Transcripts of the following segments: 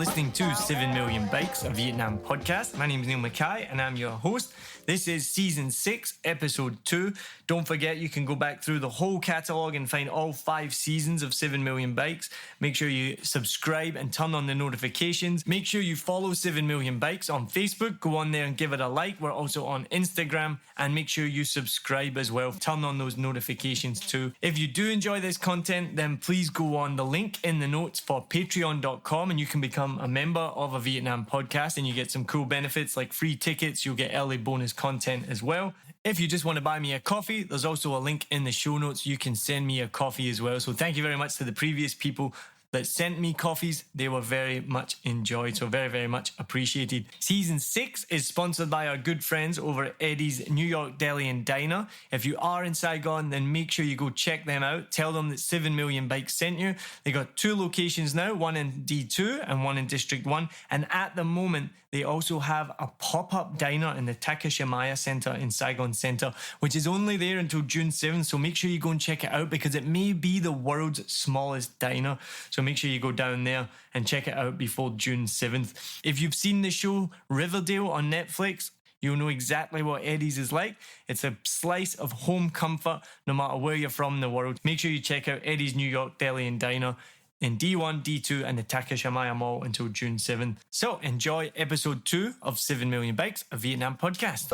listening to 7 Million Bikes, a Vietnam podcast. My name is Neil Mackay and I'm your host. This is Season 6, Episode 2. Don't forget, you can go back through the whole catalogue and find all 5 seasons of 7 Million Bikes. Make sure you subscribe and turn on the notifications. Make sure you follow 7 Million Bikes on Facebook. Go on there and give it a like. We're also on Instagram. And make sure you subscribe as well. Turn on those notifications too. If you do enjoy this content, then please go on the link in the notes for patreon.com and you can become a member of a Vietnam podcast and you get some cool benefits like free tickets. You'll get early bonus content as well. If you just want to buy me a coffee, there's also a link in the show notes. You can send me a coffee as well. So thank you very much to the previous people that sent me coffees. They were very much enjoyed, so very, very much appreciated. Season 6 is sponsored by our good friends over at Eddie's New York Deli and Diner. If you are in Saigon, then make sure you go check them out. Tell them that 7 Million Bikes sent you. They got 2 locations now, one in D2 and one in District 1. And at the moment, they also have a pop-up diner in the Takashimaya Center in Saigon Center, which is only there until June 7th. So make sure you go and check it out because it may be the world's smallest diner. So make sure you go down there and check it out before June 7th. If you've seen the show Riverdale on Netflix, you'll know exactly what Eddie's is like. It's a slice of home comfort no matter where you're from in the world. Make sure you check out Eddie's New York Deli and Diner in D1, D2 and the Takashimaya Mall until June 7th. So enjoy episode 2 of 7 Million Bikes, a Vietnam podcast.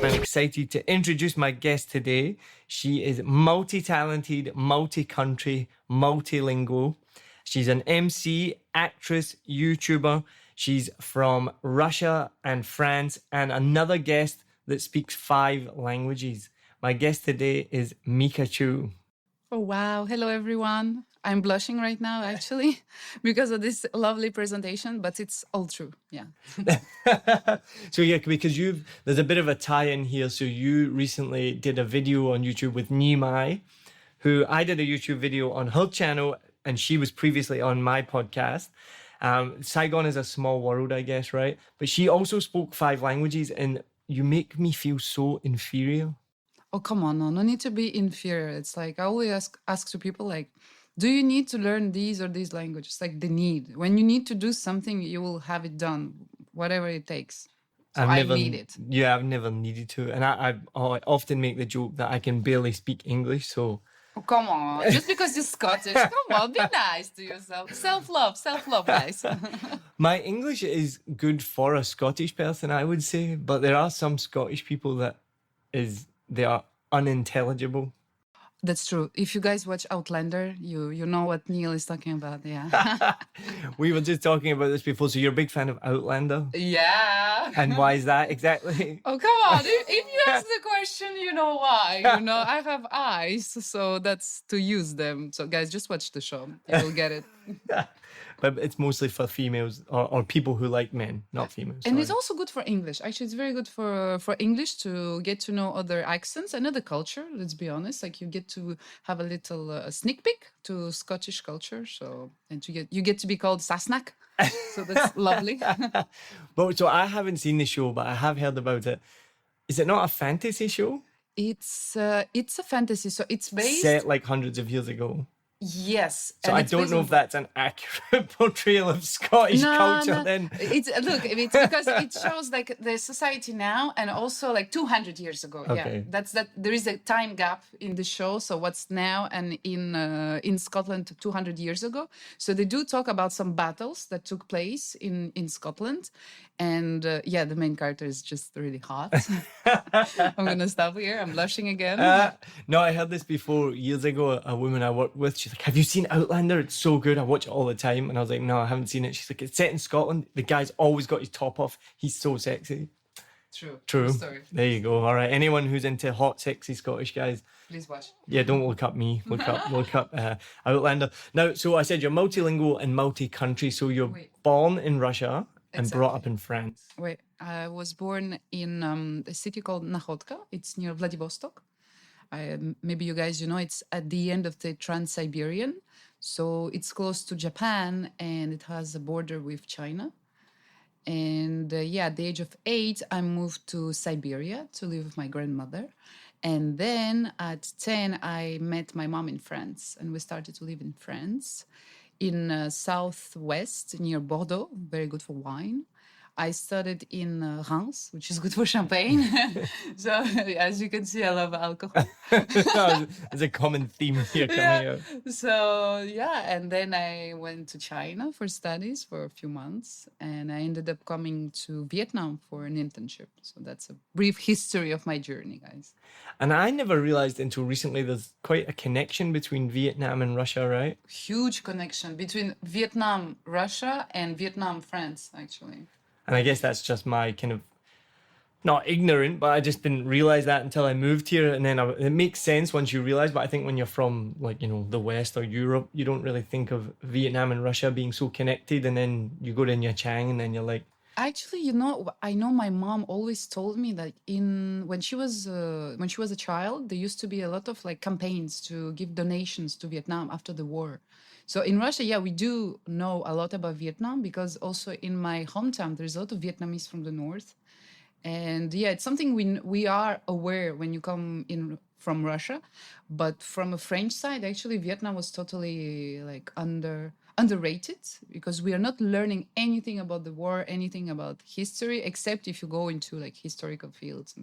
I'm excited to introduce my guest today. She is multi-talented, multi-country, multilingual. She's an MC, actress, YouTuber. She's from Russia and France and another guest that speaks 5 languages. My guest today is Micka Chu. Oh, wow. Hello, everyone. I'm blushing right now, actually, because of this lovely presentation, but it's all true. Yeah. So, yeah, because there's a bit of a tie-in here. So you recently did a video on YouTube with Nimai, who I did a YouTube video on her channel, and she was previously on my podcast. Saigon is a small world, I guess, right? But she also spoke 5 languages, and you make me feel so inferior. Oh, come on. No need to be inferior. It's like I always ask to people, like, do you need to learn these or these languages? Like the need. When you need to do something, you will have it done, whatever it takes. So I need it. Yeah, I've never needed to. And I often make the joke that I can barely speak English, so... Oh, come on. Just because you're Scottish, come on, be nice to yourself. Self-love, guys. My English is good for a Scottish person, I would say, but there are some Scottish people that they are unintelligible. That's true. If you guys watch Outlander, you know what Neil is talking about. Yeah. We were just talking about this before. So you're a big fan of Outlander? Yeah. And why is that exactly? Oh, come on. If you ask the question, you know why. I have eyes, so that's to use them. So guys, just watch the show. You will get it. But it's mostly for females or people who like men, not females. And it's also good for English. Actually, it's very good for English to get to know other accents and other culture. Let's be honest. Like you get to have a little sneak peek to Scottish culture. So you get to be called Sasnak. So that's lovely. But so I haven't seen the show, but I have heard about it. Is it not a fantasy show? It's a fantasy. So it's based set like hundreds of years ago. Yes. So I don't know if that's an accurate portrayal of Scottish culture then. It's because it shows like the society now and also like 200 years ago. Okay. Yeah. There is a time gap in the show. So what's now and in Scotland 200 years ago. So they do talk about some battles that took place in Scotland. And the main character is just really hot. I'm going to stop here. I'm blushing again. No, I heard this before years ago. A woman I worked with, she's like, have you seen Outlander? It's so good. I watch it all the time. And I was like, no, I haven't seen it. She's like, it's set in Scotland. The guy's always got his top off. He's so sexy. True story. There you go. All right. Anyone who's into hot, sexy Scottish guys, please watch. Yeah, don't look up me. Look up Outlander. Now, so I said you're multilingual and multi-country. So you're born in Russia and brought up in France. Wait, I was born in a city called Nakhodka. It's near Vladivostok. Maybe you guys, it's at the end of the Trans-Siberian. So it's close to Japan and it has a border with China. And at the age of 8, I moved to Siberia to live with my grandmother. And then at 10, I met my mom in France and we started to live in France. in southwest near Bordeaux, very good for wine. I studied in Reims, which is good for champagne. So as you can see, I love alcohol. There's a common theme here coming out. So yeah, and then I went to China for studies for a few months, and I ended up coming to Vietnam for an internship. So that's a brief history of my journey, guys. And I never realized until recently there's quite a connection between Vietnam and Russia, right? Huge connection between Vietnam, Russia, and Vietnam, France, actually. And I guess that's just my kind of, not ignorant, but I just didn't realize that until I moved here. And then it makes sense once you realize, but I think when you're from like, you know, the West or Europe, you don't really think of Vietnam and Russia being so connected. And then you go to Nha Trang and then you're like, Actually, you know, I know my mom always told me that when she was a child, there used to be a lot of like campaigns to give donations to Vietnam after the war. So in Russia, yeah, we do know a lot about Vietnam because also in my hometown, there's a lot of Vietnamese from the north. And yeah, it's something we are aware when you come in from Russia, but from a French side, actually, Vietnam was totally like underrated because we are not learning anything about the war, anything about history, except if you go into like historical fields.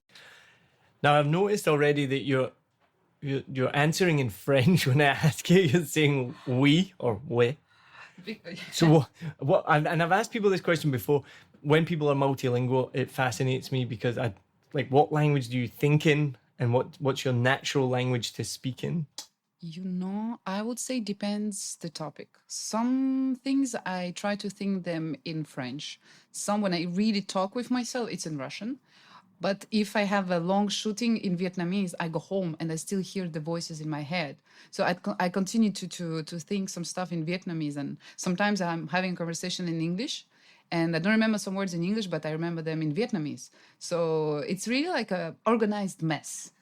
now I've noticed already that you're answering in French when I ask you. You're saying we or we. So what? And I've asked people this question before. When people are multilingual, it fascinates me because what language do you think in, and what's your natural language to speak in? You know, I would say depends the topic. Some things I try to think them in French. Some when I really talk with myself, it's in Russian. But if I have a long shooting in Vietnamese, I go home and I still hear the voices in my head. So I continue to think some stuff in Vietnamese. And sometimes I'm having a conversation in English and I don't remember some words in English, but I remember them in Vietnamese. So it's really like a organized mess.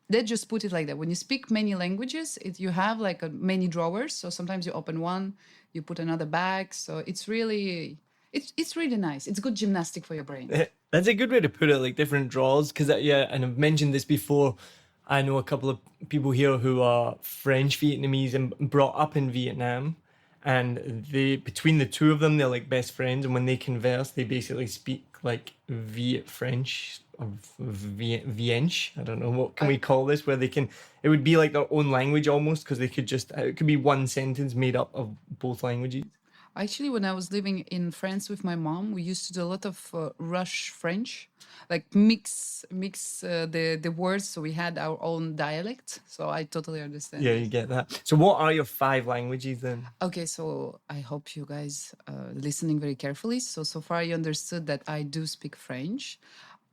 Let's just put it like that. When you speak many languages, you have like many drawers. So sometimes you open one, you put another back. So it's really nice. It's good gymnastic for your brain. That's a good way to put it, like different drawers. Because yeah, and I've mentioned this before. I know a couple of people here who are French Vietnamese and brought up in Vietnam, and between the two of them, they're like best friends. And when they converse, they basically speak like Viet French or Viench. I don't know, what can we call this? Where it would be like their own language almost, because it could be one sentence made up of both languages. Actually, when I was living in France with my mom, we used to do a lot of Rush French, like mix the words. So we had our own dialect. So I totally understand. Yeah, you get that. So what are your 5 languages then? Okay, so I hope you guys are listening very carefully. So far you understood that I do speak French.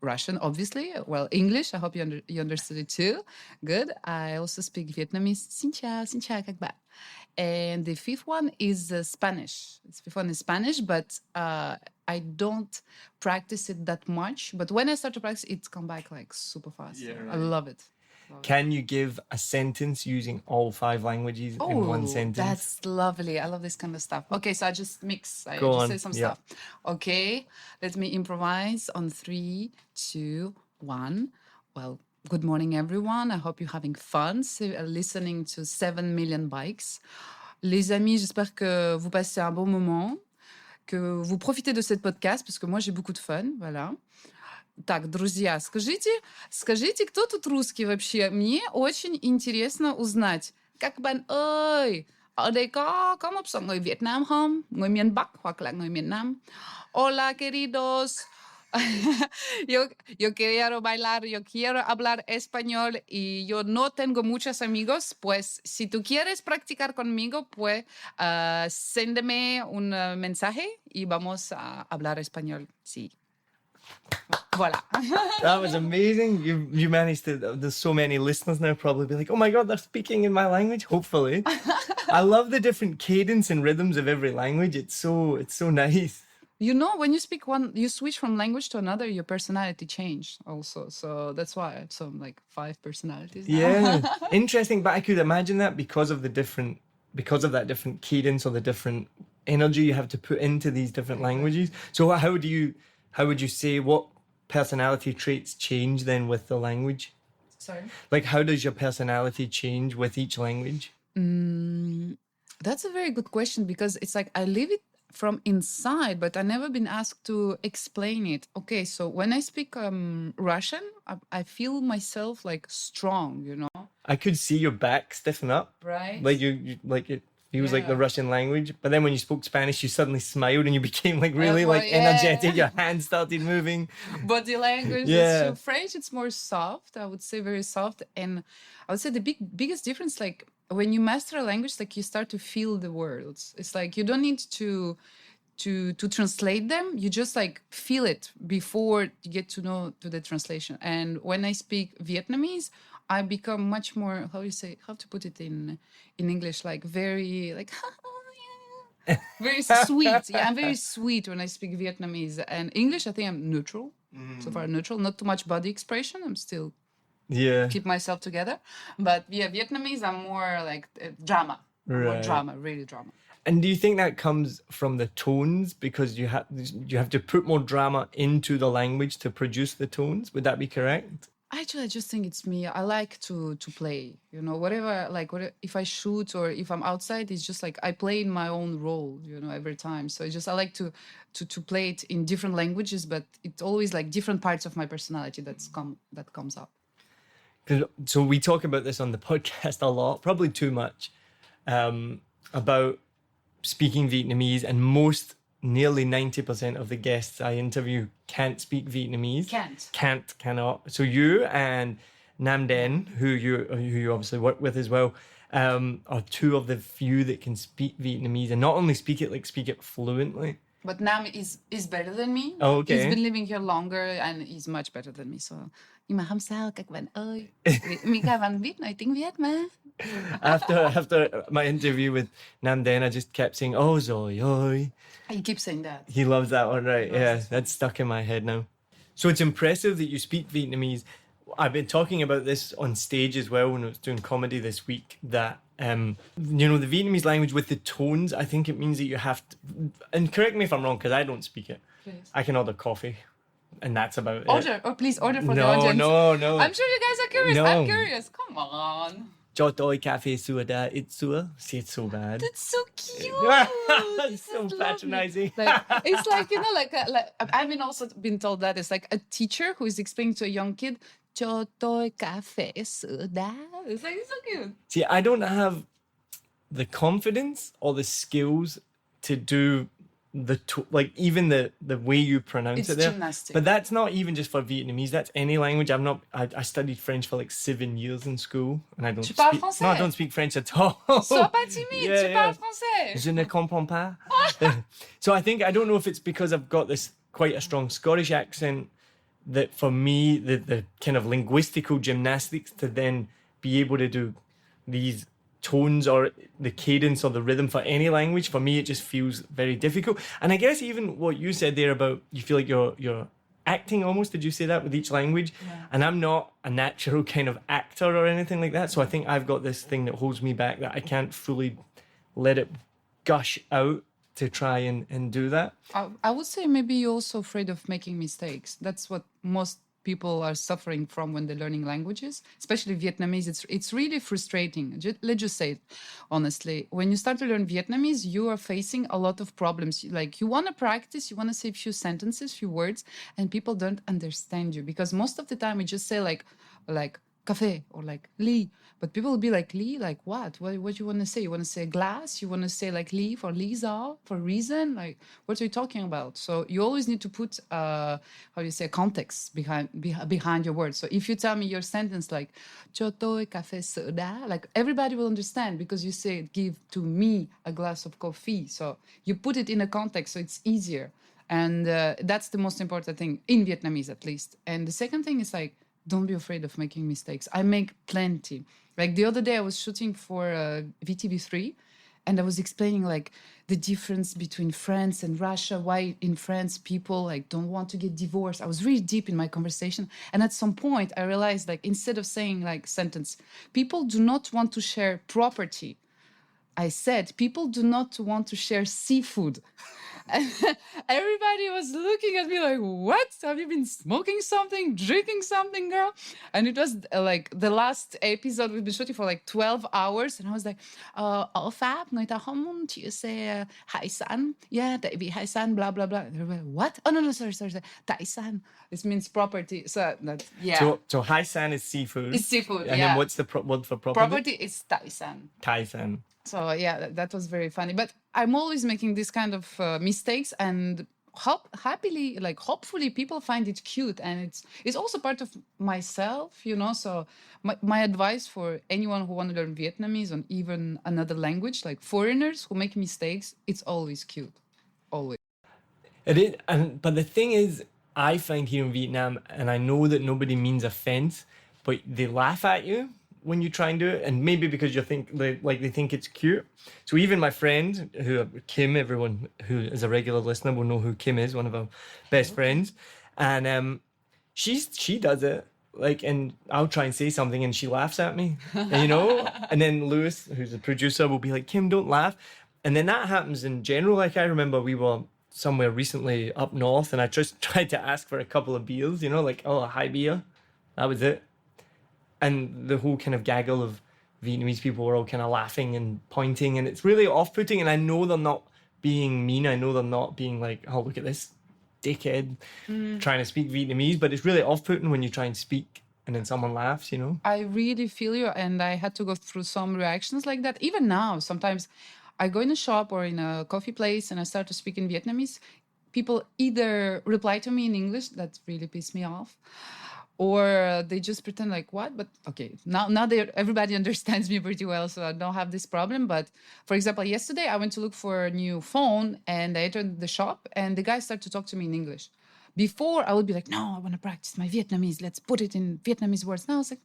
Russian, obviously. Well, English, I hope you understood it too. Good. I also speak Vietnamese. Xin chào, các bạn. And the 5th one is Spanish. The 5th one is Spanish, but I don't practice it that much. But when I start to practice, it's come back like super fast. Yeah, right. I love it. Can you give a sentence using all 5 languages in one sentence? That's lovely. I love this kind of stuff. Okay, so I just mix. I Go just on. say some stuff. Okay, let me improvise on 3, 2, 1. Well, good morning, everyone. I hope you're having fun listening to 7 million bikes. Les amis, j'espère que vous passez un bon moment, que vous profitez de cette podcast, parce que moi, j'ai beaucoup de fun. Voilà. Так, друзья, скажите, кто тут русский вообще? Мне очень интересно uznать. Các bạn ơi, ở đây có một số người Việt Nam không? Người miền Bắc hoặc là người miền Nam? Hola, queridos. Yo quiero bailar, yo quiero hablar español y yo no tengo muchos amigos. Pues si tú quieres practicar conmigo, pues séndeme un mensaje y vamos a hablar español. Sí. Voila. That was amazing. You managed to. There's so many listeners now probably be like, oh my God, they're speaking in my language. Hopefully. I love the different cadence and rhythms of every language. It's so nice. You know, when you speak one, you switch from language to another, your personality change also. So that's why I have some like 5 personalities now. Yeah. Interesting. But I could imagine that because of that different cadence or the different energy you have to put into these different languages. So how would you say, what personality traits change then with the language? Sorry? Like, how does your personality change with each language? That's a very good question because it's like I live it from inside, but I never been asked to explain it. Okay, so when I speak Russian, I feel myself like strong, you know? I could see your back stiffen up. Right? Like like it feels like the Yeah. Russian language. But then when you spoke Spanish, you suddenly smiled and you became like really well, like yeah. energetic. Your hands started moving. Body language. Yeah. So French, it's more soft. I would say very soft. And I would say the biggest difference, like when you master a language, like you start to feel the words. It's like you don't need to translate them. You just like feel it before you get to know to the translation. And when I speak Vietnamese, I become much more, how to put it in English, like very like very sweet. Yeah, I'm very sweet when I speak Vietnamese. And English, I think I'm neutral. So far neutral, not too much body expression. I'm still keep myself together. But yeah, Vietnamese, I'm more like drama. More Right. drama, really drama. And do you think that comes from the tones because you have to put more drama into the language to produce the tones? Would that be correct? Actually, I just think it's me. I like to play, you know, whatever, like if I shoot or if I'm outside, it's just like I play in my own role, you know, every time. So I like to play it in different languages, but it's always like different parts of my personality that comes up. So we talk about this on the podcast a lot, probably too much, about speaking Vietnamese, and nearly 90% of the guests I interview can't speak Vietnamese. Cannot. So you and Nam Den, who you obviously work with as well, are two of the few that can speak Vietnamese, and not only speak it fluently. But Nam is better than me. Oh, okay. He's been living here longer and he's much better than me. So, nhưng mà không sao các bạn ơi. Micka Van biết nói tiếng Việt mà. After my interview with Nam Den, I just kept saying, "Oh, rồi ơi." You keep saying that. He loves that one, right? Yeah, that's stuck in my head now. So it's impressive that you speak Vietnamese. I've been talking about this on stage as well when I was doing comedy this week, that you know, the Vietnamese language with the tones, I think it means that you have to, and correct me if I'm wrong because I don't speak it. Please. I can order coffee and that's about it. Please order for the audience. No. I'm sure you guys are curious. No. I'm curious. Come on. Cho tôi cà phê sữa đã ít sữa. See, it's so bad. That's so cute. It's so patronizing. Like, it's like, you know, like I've been told that it's like a teacher who is explaining to a young kid, cho tôi cà phê sữa đã. It's like, it's so cute. See, I don't have the confidence or the skills to do even the way you pronounce It's it there. gymnastic. But that's not even just for Vietnamese. That's any language. I studied French for like 7 years in school, and I don't Tu speak. parles français? No, I don't speak French at all. Sois pas timide, tu parles français. Je ne comprends pas. So I don't know if it's because I've got this quite a strong Scottish accent that for me, the kind of linguistical gymnastics to then be able to do these tones or the cadence or the rhythm for any language, for me it just feels very difficult. And I guess even what you said there about you feel like you're acting almost, did you say that, with each language? Yeah. And I'm not a natural kind of actor or anything like that, so I think I've got this thing that holds me back, that I can't fully let it gush out to try and do that. I would say maybe you're also afraid of making mistakes. That's what most people are suffering from when they're learning languages, especially Vietnamese. It's really frustrating. Let's just say it honestly. When you start to learn Vietnamese, you are facing a lot of problems. Like, you want to practice, you want to say a few sentences, few words, and people don't understand you because most of the time we just say like café or like ly, but people will be like, ly, like what you want to say? You want to say glass? You want to say like ly for Lisa, for reason? Like, what are you talking about? So you always need to put context behind your words. So if you tell me your sentence like cho tôi cà phê sữa đá, like everybody will understand because you say give to me a glass of coffee. So you put it in a context, so it's easier. And that's the most important thing in Vietnamese, at least. And the second thing is like, don't be afraid of making mistakes. I make plenty. Like the other day I was shooting for VTV3 and I was explaining like the difference between France and Russia, why in France people like don't want to get divorced. I was really deep in my conversation. And at some point I realized like instead of saying like sentence, people do not want to share property. I said people do not want to share seafood. And everybody was looking at me like, what? Have you been smoking something, drinking something, girl? And it was like the last episode we've been shooting for like 12 hours. And I was like, Fab, người ta không muốn chia sẻ hải sản. Yeah, tại vì hải sản, blah, blah, blah. They were like, what? Oh, no, sorry. Tài sản. This means property. So, yeah. So Hai San is seafood. It's seafood, and yeah. then what's the word for property? Property is Tài sản. Thai San. So yeah, that was very funny. But I'm always making this kind of mistakes, and hopefully people find it cute, and it's also part of myself, you know. So my advice for anyone who want to learn Vietnamese or even another language, like foreigners who make mistakes, it's always cute, always. It is, but the thing is, I find here in Vietnam, and I know that nobody means offense, but they laugh at you when you try and do it, and maybe because they think it's cute. So even my friend Kim, everyone who is a regular listener will know who Kim is, one of our best friends, and she does it, like, and I'll try and say something and she laughs at me, and, you know, and then Lewis, who's the producer, will be like, Kim, don't laugh. And then that happens in general. Like, I remember we were somewhere recently up north and I just tried to ask for a couple of beers, you know, like, oh, a high beer, that was it. And the whole kind of gaggle of Vietnamese people were all kind of laughing and pointing, and it's really off-putting. And I know they're not being mean. I know they're not being like, oh, look at this dickhead trying to speak Vietnamese. But it's really off-putting when you try and speak and then someone laughs, you know? I really feel you. And I had to go through some reactions like that. Even now, sometimes I go in a shop or in a coffee place and I start to speak in Vietnamese. People either reply to me in English, that really pissed me off, or they just pretend like, what? But okay, now everybody understands me pretty well, so I don't have this problem. But for example, yesterday I went to look for a new phone and I entered the shop and the guy started to talk to me in English. Before I would be like, no, I want to practice my Vietnamese. Let's put it in Vietnamese words. Now I was like,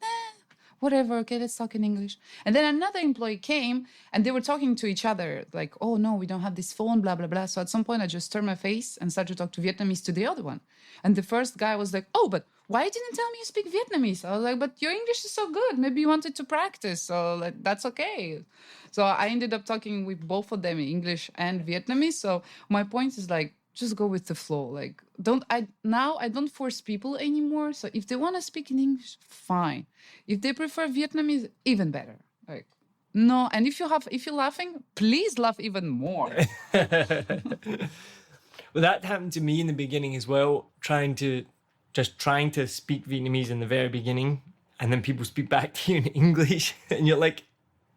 whatever, okay, let's talk in English. And then another employee came and they were talking to each other like, oh no, we don't have this phone, blah, blah, blah. So at some point I just turned my face and started to talk to Vietnamese to the other one. And the first guy was like, oh, but why didn't you tell me you speak Vietnamese? I was like, but your English is so good. Maybe you wanted to practice. So like, that's okay. So I ended up talking with both of them in English and Vietnamese. So my point is like, just go with the flow. Like, I don't force people anymore. So if they want to speak in English, fine. If they prefer Vietnamese, even better. Like, no. And if you're laughing, please laugh even more. Well, that happened to me in the beginning as well, trying to speak Vietnamese in the very beginning, and then people speak back to you in English, and you're like,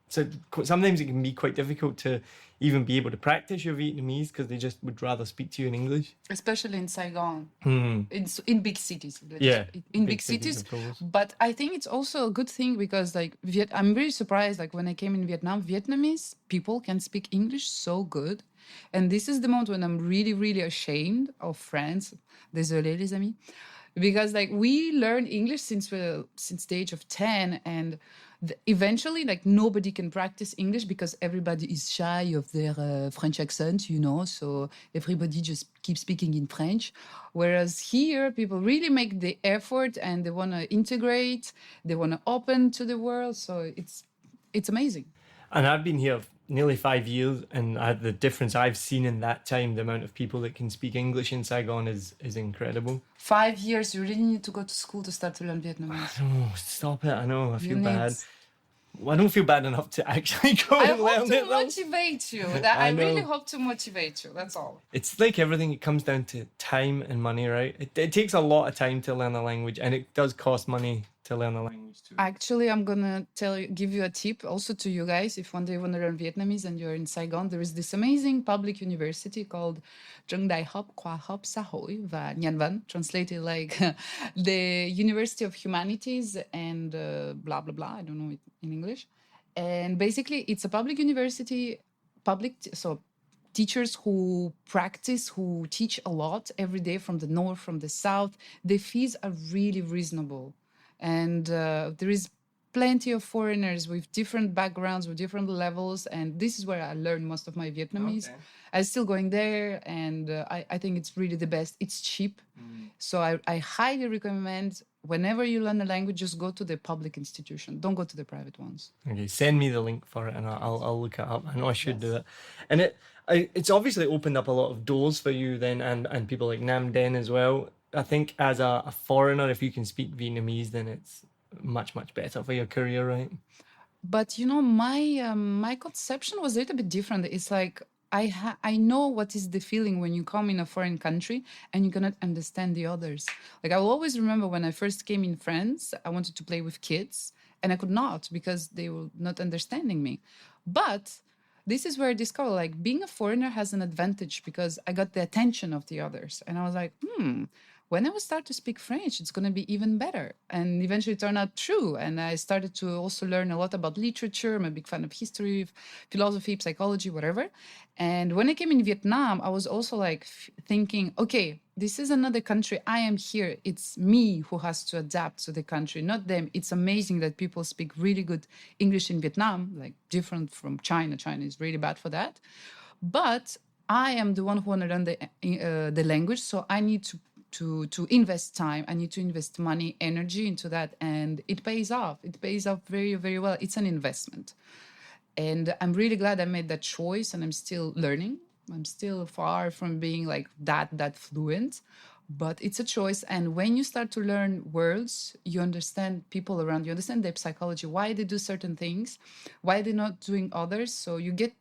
so sometimes it can be quite difficult to even be able to practice your Vietnamese because they just would rather speak to you in English. Especially in Saigon, in big cities. In big cities. But I think it's also a good thing because like I'm really surprised. Like when I came in Vietnam, Vietnamese people can speak English so good. And this is the moment when I'm really, really ashamed of France. Désolé, les amis. Because like we learn English since the age of 10, and eventually like nobody can practice English because everybody is shy of their French accent, you know, so everybody just keeps speaking in French. Whereas here people really make the effort and they want to integrate, they want to open to the world. So it's amazing. And I've been here nearly 5 years, and the difference I've seen in that time, the amount of people that can speak English in Saigon is incredible. 5 years, you really need to go to school to start to learn Vietnamese. Oh, stop it. I know, I feel bad. Well, I don't feel bad enough to actually go and learn it. I hope to motivate you. I really hope to motivate you, that's all. It's like everything, it comes down to time and money, right? It takes a lot of time to learn a language, and it does cost money to learn the language too. Actually, I'm gonna give you a tip also to you guys. If one day you want to learn Vietnamese and you're in Saigon, there is this amazing public university called Trường Đại học Khoa học Xã hội và Nhân văn, translated like the University of Humanities and blah, blah, blah. I don't know it in English. And basically, it's a public university, so teachers who practice, who teach a lot every day from the north, from the south. The fees are really reasonable. And there is plenty of foreigners with different backgrounds, with different levels. And this is where I learned most of my Vietnamese. Okay. I'm still going there, and I think it's really the best. It's cheap. So I highly recommend whenever you learn a language, just go to the public institution. Don't go to the private ones. Okay, send me the link for it and I'll look it up. I know I should do Yes. it. And it's obviously opened up a lot of doors for you then and people like Nam Den as well. I think as a foreigner, if you can speak Vietnamese, then it's much, much better for your career, right? But my conception was a little bit different. It's like I know what is the feeling when you come in a foreign country and you cannot understand the others. Like I will always remember when I first came in France, I wanted to play with kids and I could not because they were not understanding me. But this is where I discovered like being a foreigner has an advantage because I got the attention of the others. And I was like, when I will start to speak French, it's going to be even better. And eventually it turned out true. And I started to also learn a lot about literature. I'm a big fan of history, philosophy, psychology, whatever. And when I came in Vietnam, I was also like thinking, okay, this is another country. I am here. It's me who has to adapt to the country, not them. It's amazing that people speak really good English in Vietnam, like different from China. China is really bad for that. But I am the one who want to learn the language. So I need to invest time. I need to invest money, energy into that. And it pays off. It pays off very, very well. It's an investment. And I'm really glad I made that choice and I'm still learning. I'm still far from being like that fluent, but it's a choice. And when you start to learn words, you understand people around you, understand their psychology, why they do certain things, why they're not doing others. So you get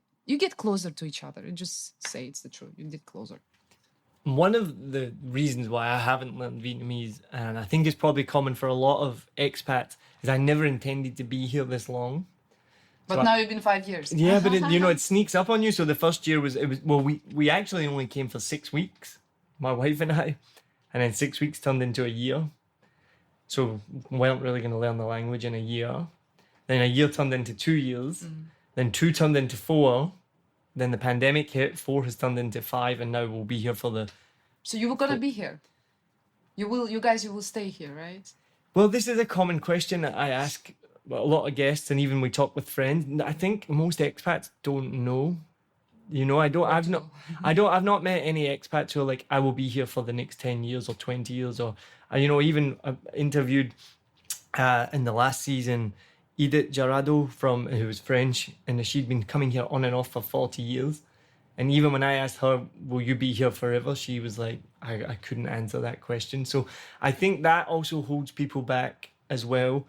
closer to each other. Just say it's the truth. You get closer. One of the reasons why I haven't learned Vietnamese, and I think it's probably common for a lot of expats, is I never intended to be here this long. But now you've been 5 years. Yeah, but it sneaks up on you. So the first year was we actually only came for 6 weeks, my wife and I, and then 6 weeks turned into a year. So we weren't really going to learn the language in a year. Then a year turned into 2 years. Then 2 turned into 4. Then the pandemic hit. 4 has turned into 5, and now we'll be here for the. So you were gonna be here. You will stay here, right? Well, this is a common question that I ask a lot of guests, and even we talk with friends. I think most expats don't know. I've not met any expats who are like, I will be here for the next 10 years or 20 years, or even interviewed in the last season Edith Jarado who was French, and she'd been coming here on and off for 40 years. And even when I asked her, will you be here forever? She was like, I couldn't answer that question. So I think that also holds people back as well.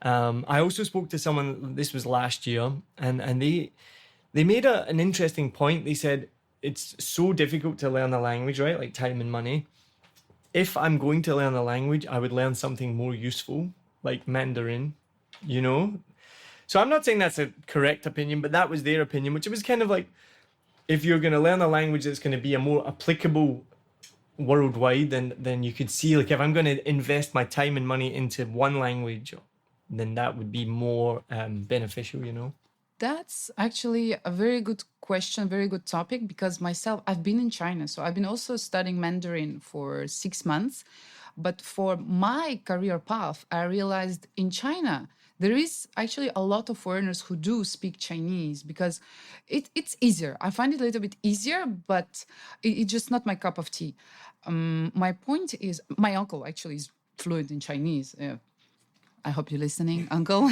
I also spoke to someone, this was last year, and they made an interesting point. They said, it's so difficult to learn a language, right? Like time and money. If I'm going to learn a language, I would learn something more useful, like Mandarin, So I'm not saying that's a correct opinion, but that was their opinion, which was kind of like, if you're going to learn a language that's going to be a more applicable worldwide, then you could see, like, if I'm going to invest my time and money into one language, then that would be more beneficial, That's actually a very good question, very good topic, because myself, I've been in China. So I've been also studying Mandarin for 6 months. But for my career path, I realized in China, there is actually a lot of foreigners who do speak Chinese because it's easier. I find it a little bit easier, but it's just not my cup of tea. My point is, my uncle actually is fluent in Chinese. I hope you're listening, uncle.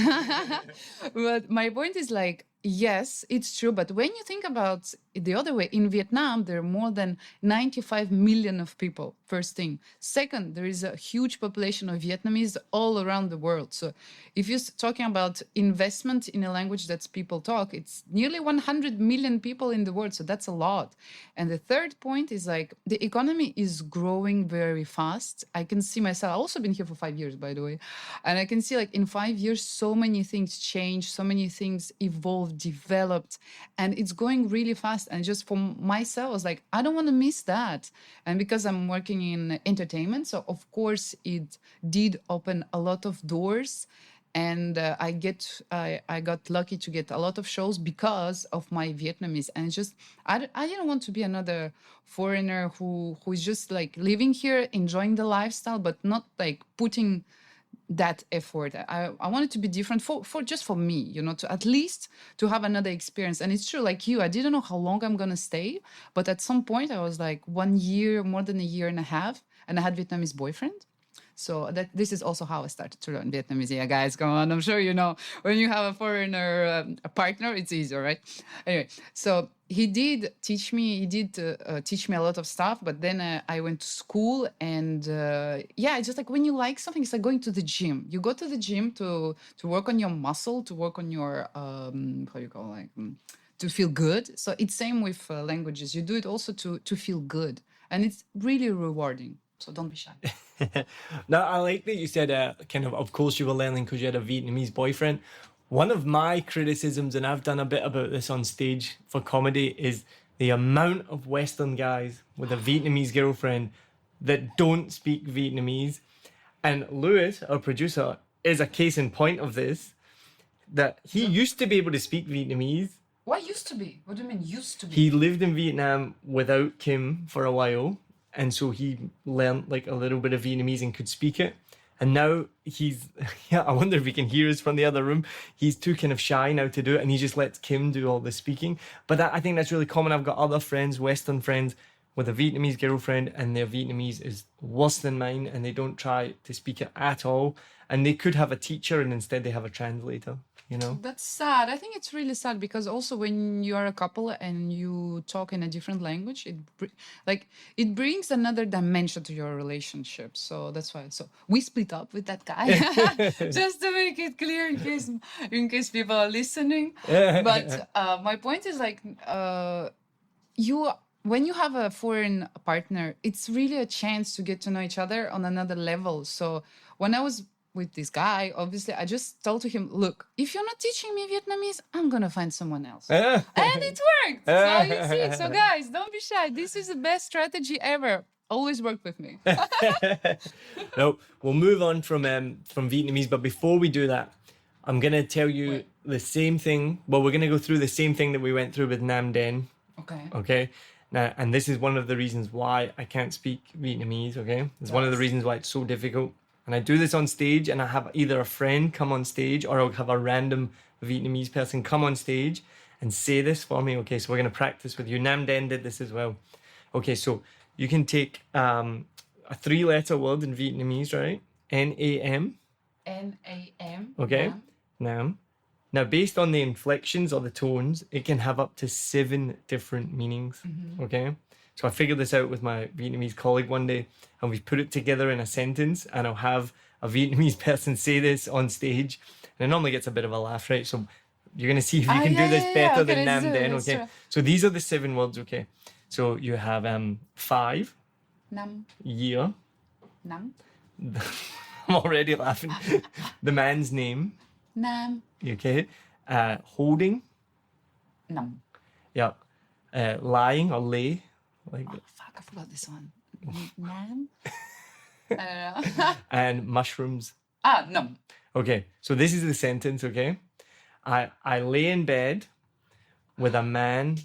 But my point is like, yes, it's true. But when you think about it the other way, in Vietnam, there are more than 95 million of people, first thing. Second, there is a huge population of Vietnamese all around the world. So if you're talking about investment in a language that people talk, it's nearly 100 million people in the world. So that's a lot. And the third point is like, the economy is growing very fast. I can see myself, I've also been here for 5 years, by the way. And I can see like in 5 years, so many things change, so many things evolved, developed, and it's going really fast. And just for myself, I was like, I don't want to miss that. And because I'm working in entertainment, so of course it did open a lot of doors. And I got lucky to get a lot of shows because of my Vietnamese. And it's just, I didn't want to be another foreigner who is just like living here, enjoying the lifestyle, but not like putting that effort. I wanted to be different for just for me, to at least to have another experience. And it's true, like you, I didn't know how long I'm gonna stay, but at some point I was like 1 year, more than a year and a half, and I had Vietnamese boyfriend. So this is also how I started to learn Vietnamese. Yeah, guys, come on. I'm sure you know when you have a foreigner a partner, it's easier, right? Anyway, so he did teach me. He did teach me a lot of stuff. But then I went to school, and yeah, it's just like when you like something, it's like going to the gym. You go to the gym to work on your muscle, to work on your how you call to feel good. So it's same with languages. You do it also to feel good, and it's really rewarding. So don't be shy. Now, I like that you said, of course you were learning because you had a Vietnamese boyfriend. One of my criticisms, and I've done a bit about this on stage for comedy, is the amount of Western guys with a Vietnamese girlfriend that don't speak Vietnamese. And Lewis, our producer, is a case in point of this, that he used to be able to speak Vietnamese. What used to be? What do you mean used to be? He lived in Vietnam without Kim for a while. And so he learned like a little bit of Vietnamese and could speak it. And now he's, yeah, I wonder if he can hear us from the other room. He's too kind of shy now to do it. And he just lets Kim do all the speaking. But I think that's really common. I've got other friends, Western friends, with a Vietnamese girlfriend, and their Vietnamese is worse than mine. And they don't try to speak it at all. And they could have a teacher and instead they have a translator. You know, that's sad. I think it's really sad because also when you are a couple and you talk in a different language, it brings another dimension to your relationship. So that's why. So we split up with that guy, just to make it clear in case people are listening. But my point is when you have a foreign partner, it's really a chance to get to know each other on another level. So when I was with this guy, obviously, I just told to him, look, if you're not teaching me Vietnamese, I'm going to find someone else. And it worked. So you see. So guys, don't be shy. This is the best strategy ever. Always work with me. No, we'll move on from Vietnamese. But before we do that, I'm going to tell you the same thing. Well, we're going to go through the same thing that we went through with Nam Den. Okay. Now, and this is one of the reasons why I can't speak Vietnamese, okay? It's one of the reasons why it's so difficult. And I do this on stage, and I have either a friend come on stage or I'll have a random Vietnamese person come on stage and say this for me. Okay, so we're going to practice with you. Nam Den did this as well. Okay, so you can take a 3-letter word in Vietnamese, right? N-A-M. N-A-M. Okay, Nam. Now, based on the inflections or the tones, it can have up to 7 different meanings, okay? So I figured this out with my Vietnamese colleague one day, and we've put it together in a sentence, and I'll have a Vietnamese person say this on stage, and it normally gets a bit of a laugh, right? So you're going to see if you can do this better than Nam Den, okay? True. So these are the 7 words, okay? So you have 5. Nam. Year. Nam. I'm already laughing. The man's name. Nam. Okay. Holding. Nam. Yeah. Lying or lay. Like fuck, I forgot this one. Nam? I don't know. And mushrooms. Num. Okay, so this is the sentence, okay? I lay in bed with a man,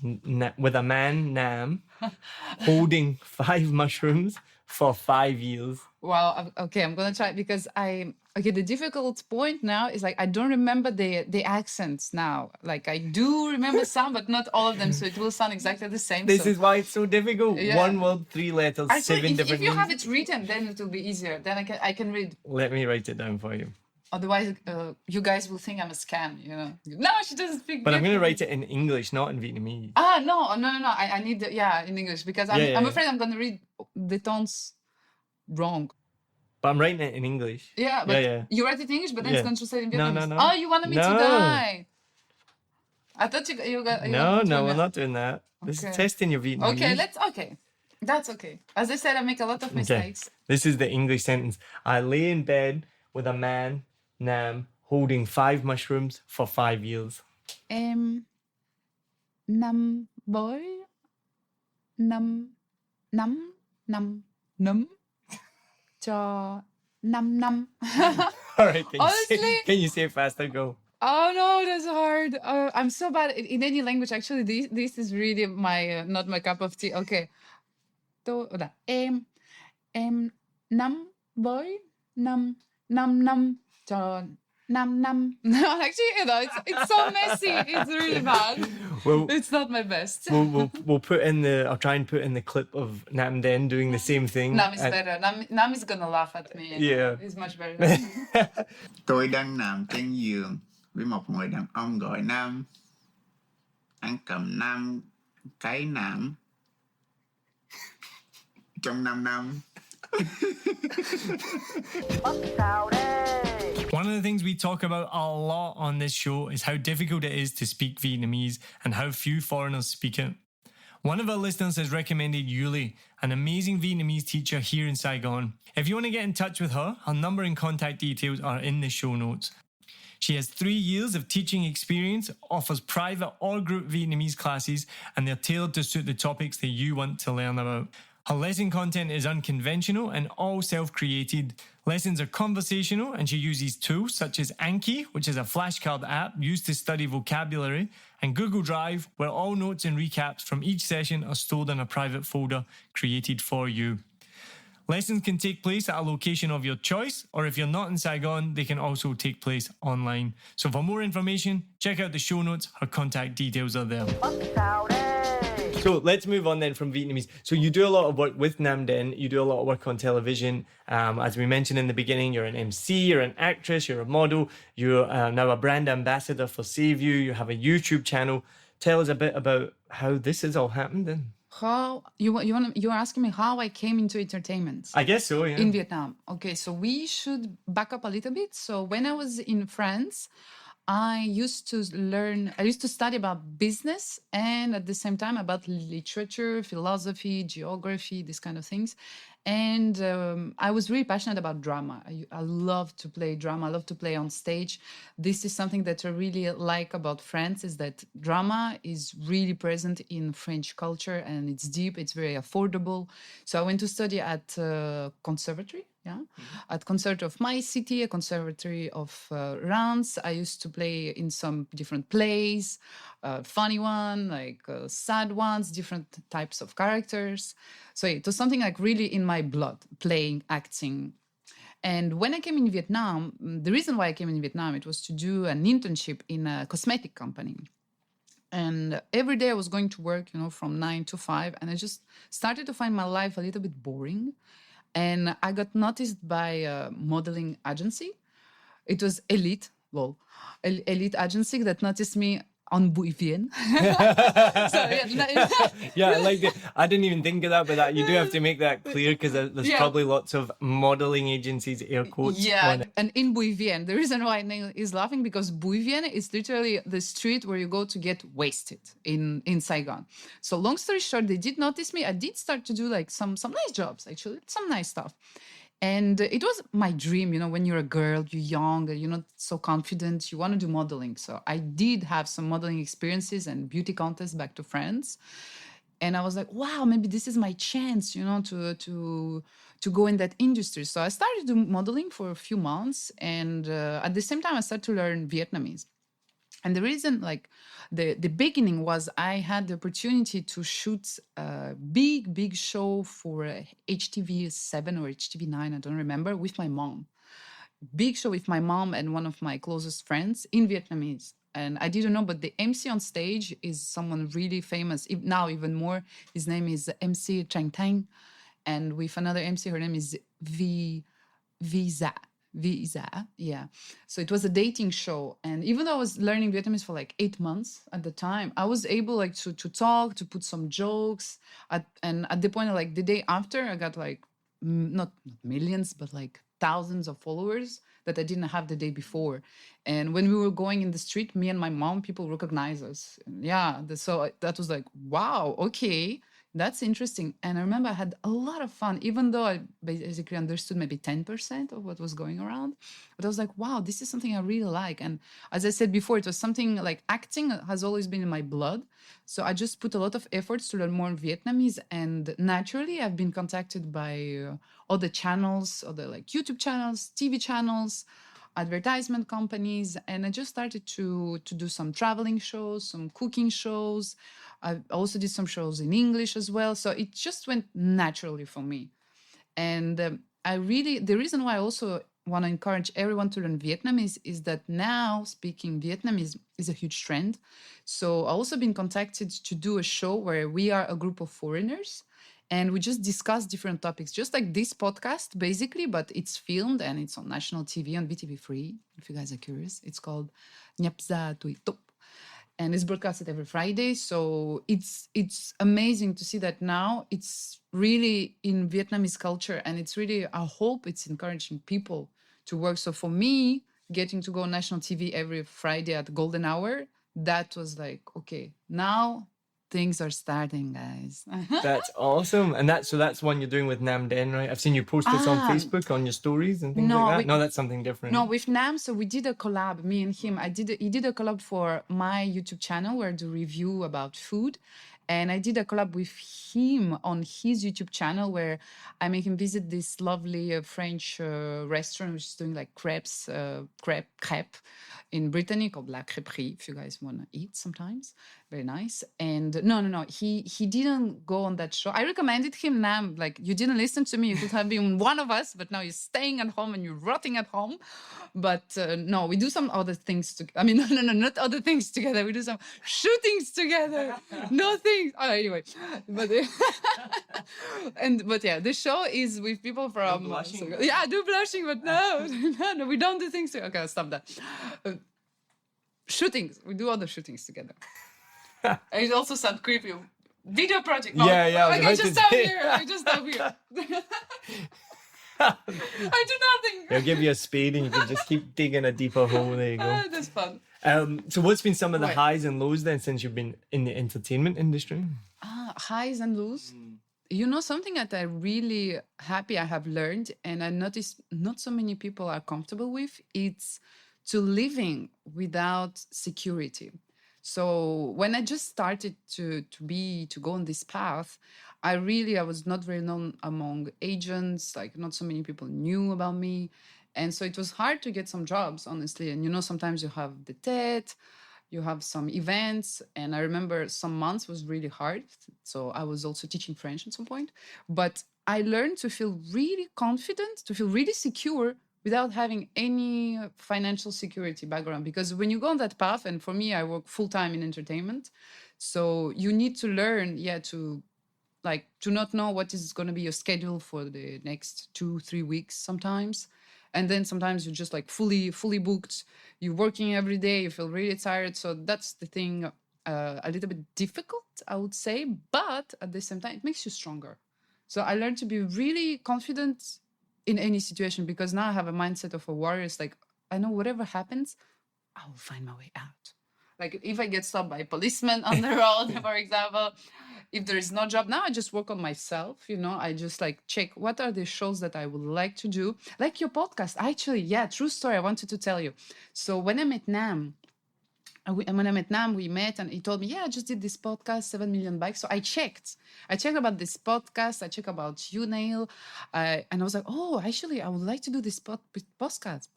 Nam, holding 5 mushrooms for 5 years. Wow, okay, I'm gonna try because the difficult point now is I don't remember the accents now. I do remember some, but not all of them, so it will sound exactly the same. This is why it's so difficult. Yeah. 1 word, 3 letters, actually, 7 different if you names. have it written, then it will be easier. Then I can read. Let me write it down for you. Otherwise, you guys will think I'm a scam, you know. No, she doesn't speak. But I'm going to write it in English, not in Vietnamese. No. I need in English because I'm afraid I'm going to read the tones wrong. But I'm writing it in English. Yeah, but you write it in English, but then it's going to translate in Vietnamese. No. Oh, you wanted me to die. I thought you got... No, we're not doing that. This is testing your Vietnamese. Okay. That's okay. As I said, I make a lot of mistakes. Okay. This is the English sentence. I lay in bed with a man, Nam, holding 5 mushrooms for 5 years. Nam boy. Nam. Cho 5 năm. All right, can you say it faster? Go. Oh no, that's hard. I'm so bad in any language. Actually, this is really my not my cup of tea. Okay. Em 5 với 5 cho Nam nam. No, actually, it's so messy. It's really bad. Well, It's not my best. we'll put in I'll try and put in the clip of Nam Den doing the same thing. Nam is better. Nam is gonna laugh at me. Yeah. It's much better. Tôi đang nằm trên giường với một người đàn ông gọi Nam. Anh cầm 5 cái nạm trong 5 năm. One of the things we talk about a lot on this show is how difficult it is to speak Vietnamese and how few foreigners speak it. One of our listeners has recommended Yuli, an amazing Vietnamese teacher here in Saigon. If you want to get in touch with her, her number and contact details are in the show notes. She has 3 years of teaching experience, offers private or group Vietnamese classes, and they're tailored to suit the topics that you want to learn about. Her lesson content is unconventional and all self-created. Lessons are conversational, and she uses tools such as Anki, which is a flashcard app used to study vocabulary, and Google Drive, where all notes and recaps from each session are stored in a private folder created for you. Lessons can take place at a location of your choice, or if you're not in Saigon, they can also take place online. So for more information, check out the show notes. Her contact details are there. So let's move on then from Vietnamese. So you do a lot of work with Nam Den. You do a lot of work on television. As we mentioned in the beginning, you're an MC, you're an actress, you're a model. You're now a brand ambassador for Savyu. You have a YouTube channel. Tell us a bit about how this has all happened then. How you're asking me how I came into entertainment? I guess so, yeah. In Vietnam. Okay, so we should back up a little bit. So when I was in France, I used to study about business and at the same time about literature, philosophy, geography, these kind of things. And I was really passionate about drama. I love to play drama. I love to play on stage. This is something that I really like about France, is that drama is really present in French culture and it's deep, it's very affordable. So I went to study at conservatory. Yeah, at concert of my city, a conservatory of Reims. I used to play in some different plays, funny one, like sad ones, different types of characters. So it was something like really in my blood, playing, acting. And when I came in Vietnam, the reason why I came in Vietnam, it was to do an internship in a cosmetic company. And every day I was going to work, from 9 to 5, and I just started to find my life a little bit boring. And I got noticed by a modeling agency. It was Elite agency that noticed me on Bui Vien. Yeah, I like it. I didn't even think of that, but you do have to make that clear because there's probably lots of modeling agencies, air quotes. Yeah, and in Bui Vien, the reason why Neil is laughing, because Bui Vien is literally the street where you go to get wasted in Saigon. So long story short, they did notice me. I did start to do like some nice jobs, actually, some nice stuff. And it was my dream, when you're a girl, you're young, you're not so confident, you want to do modeling. So I did have some modeling experiences and beauty contests back to France. And I was like, wow, maybe this is my chance, to go in that industry. So I started doing modeling for a few months. And at the same time, I started to learn Vietnamese. And the reason, the beginning was I had the opportunity to shoot a big show for HTV 7 or HTV 9, I don't remember, with my mom. Big show with my mom and one of my closest friends in Vietnamese. And I didn't know, but the MC on stage is someone really famous, now even more. His name is MC Chang Tang. And with another MC, her name is Visa, yeah. So it was a dating show. And even though I was learning Vietnamese for 8 months at the time, I was able to talk, to put some jokes. And at the point, the day after, I got not millions, but thousands of followers that I didn't have the day before. And when we were going in the street, me and my mom, people recognize us. Yeah, so that was wow, okay. That's interesting. And I remember I had a lot of fun, even though I basically understood maybe 10% of what was going around. But I was like, wow, this is something I really like. And as I said before, it was something acting has always been in my blood. So I just put a lot of efforts to learn more Vietnamese. And naturally, I've been contacted by other channels, other YouTube channels, TV channels, advertisement companies. And I just started to do some traveling shows, some cooking shows. I also did some shows in English as well. So it just went naturally for me. And the reason why I also want to encourage everyone to learn Vietnamese is that now speaking Vietnamese is a huge trend. So I also been contacted to do a show where we are a group of foreigners and we just discuss different topics, just like this podcast, basically, but it's filmed and it's on national TV, on VTV Free, if you guys are curious. It's called Nhapza Tui Tup. And it's broadcasted every Friday. So it's amazing to see that now it's really in Vietnamese culture. And it's really, I hope it's encouraging people to work. So for me, getting to go on national TV every Friday at the golden hour, that was like, okay, now things are starting, guys. That's awesome. And that's one you're doing with Nam Den, right? I've seen you post this on Facebook on your stories and things like that. No, that's something different. No, with Nam, so we did a collab, me and him. He did a collab for my YouTube channel where I do review about food. And I did a collab with him on his YouTube channel where I make him visit this lovely French restaurant which is doing like crepes in Brittany called La Crêperie, if you guys want to eat sometimes. Very nice. And no, he didn't go on that show. I recommended him, Nam, like, you didn't listen to me. You could have been one of us, but now you're staying at home and you're rotting at home. But no, we do some other things. No, not other things together. We do some shootings together. No things. Oh, anyway. But but yeah, the show is with people from... Yeah, I do blushing, but no, we don't do things together. Okay, I'll stop that. Shootings. We do other shootings together. And it also sounds creepy. Video project. No, yeah. I just stop here. I do nothing. They'll give you a spade and you can just keep digging a deeper hole. There you go. That's fun. So what's been some of the highs and lows then since you've been in the entertainment industry? Highs and lows. You know, something that I'm really happy I have learned and I noticed not so many people are comfortable with, it's to living without security. So when I just started to go on this path, I was not very known among agents, like not so many people knew about me. And so it was hard to get some jobs, honestly. And, you know, sometimes you have the TED, you have some events. And I remember some months was really hard. So I was also teaching French at some point. But I learned to feel really confident, to feel really secure without having any financial security background. Because when you go on that path, and for me, I work full-time in entertainment. So you need to learn, to not know what is going to be your schedule for the next 2-3 weeks sometimes. And then sometimes you're just like fully booked. You're working every day. You feel really tired. So that's the thing, a little bit difficult, I would say. But at the same time, it makes you stronger. So I learned to be really confident in any situation because now I have a mindset of a warrior. It's like, I know whatever happens, I will find my way out. Like if I get stopped by a policeman on the road, for example, if there is no job, now I just work on myself, I just check what are the shows that I would like to do. Like your podcast, actually, true story, I wanted to tell you. So when I met Nam, we met and he told me, I just did this podcast, 7 million bikes. So I checked about this podcast. I checked about you, Neil. And I was like, oh, actually, I would like to do this podcast.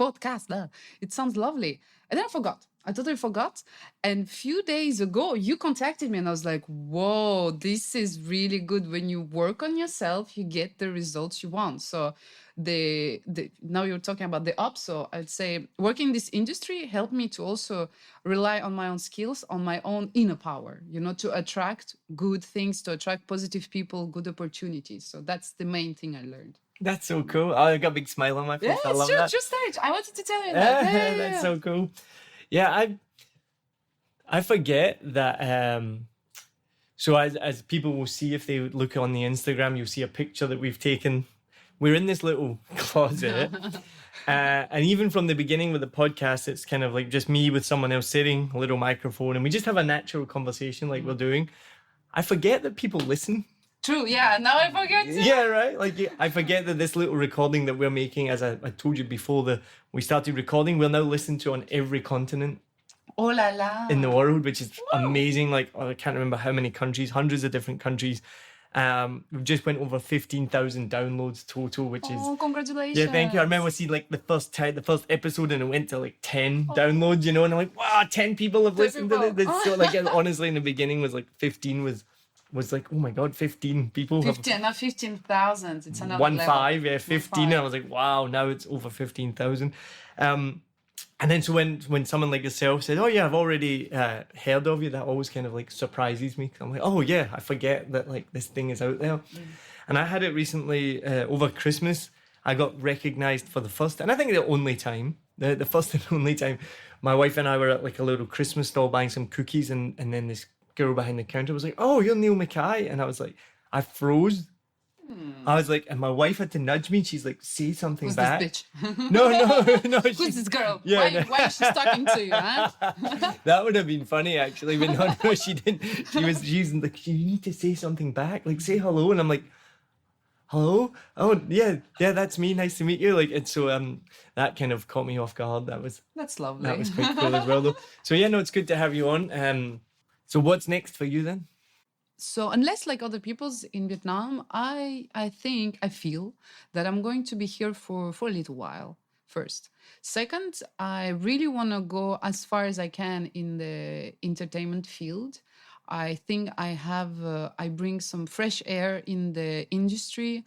It sounds lovely. And then I totally forgot. And a few days ago, you contacted me and I was like, whoa, this is really good. When you work on yourself, you get the results you want. So now you're talking about the ops. So I'd say working in this industry helped me to also rely on my own skills, on my own inner power, to attract good things, to attract positive people, good opportunities. So that's the main thing I learned. That's so cool. I got a big smile on my face. I love that. Just stage. I wanted to tell you that. That's so cool. Yeah, I forget that. So as people will see, if they look on the Instagram, you'll see a picture that we've taken. We're in this little closet. And even from the beginning with the podcast, it's kind of like just me with someone else sitting, a little microphone, and we just have a natural conversation like we're doing. I forget that people listen. True, yeah. Now I forget too. Yeah, right? I forget that this little recording that we're making, as I told you before we started recording, we'll now listen to on every continent. Oh la la. In the world, which is amazing. I can't remember how many countries, hundreds of different countries. We've just went over 15,000 downloads total, which is... Oh, congratulations. Yeah, thank you. I remember seeing the first episode and it went to 10 downloads, and I'm like, wow, 10 people have listened to it. So honestly, in the beginning was 15 was was like, oh my God, 15 people have 15,000. It's another 1 level. 5, yeah, 15. And I was like, wow, now it's over 15,000. And then so when someone like yourself said, oh yeah, I've already heard of you, that always kind of like surprises me. I'm like, oh yeah, I forget that like this thing is out there. And I had it recently over Christmas. I got recognized for the first, and I think the only time, the first and only time, my wife and I were at like a little Christmas stall buying some cookies, and then this girl behind the counter was like, oh, you're Neil Mackay. And I was like, I froze. I was like, and my wife had to nudge me. She's like, say something Who's back. this bitch? No. Who's this girl? Yeah, Why is she talking to you, huh? That would have been funny, actually. But no, she didn't. She was using like, you need to say something back. Like, say hello. And I'm like, hello? Oh, yeah, that's me. Nice to meet you. Like, and so that kind of caught me off guard. That's lovely. That was quite cool as well, though. So yeah, no, it's good to have you on. So what's next for you then? So unless like other people's in Vietnam, I feel that I'm going to be here for a little while first. Second, I really want to go as far as I can in the entertainment field. I think I bring some fresh air in the industry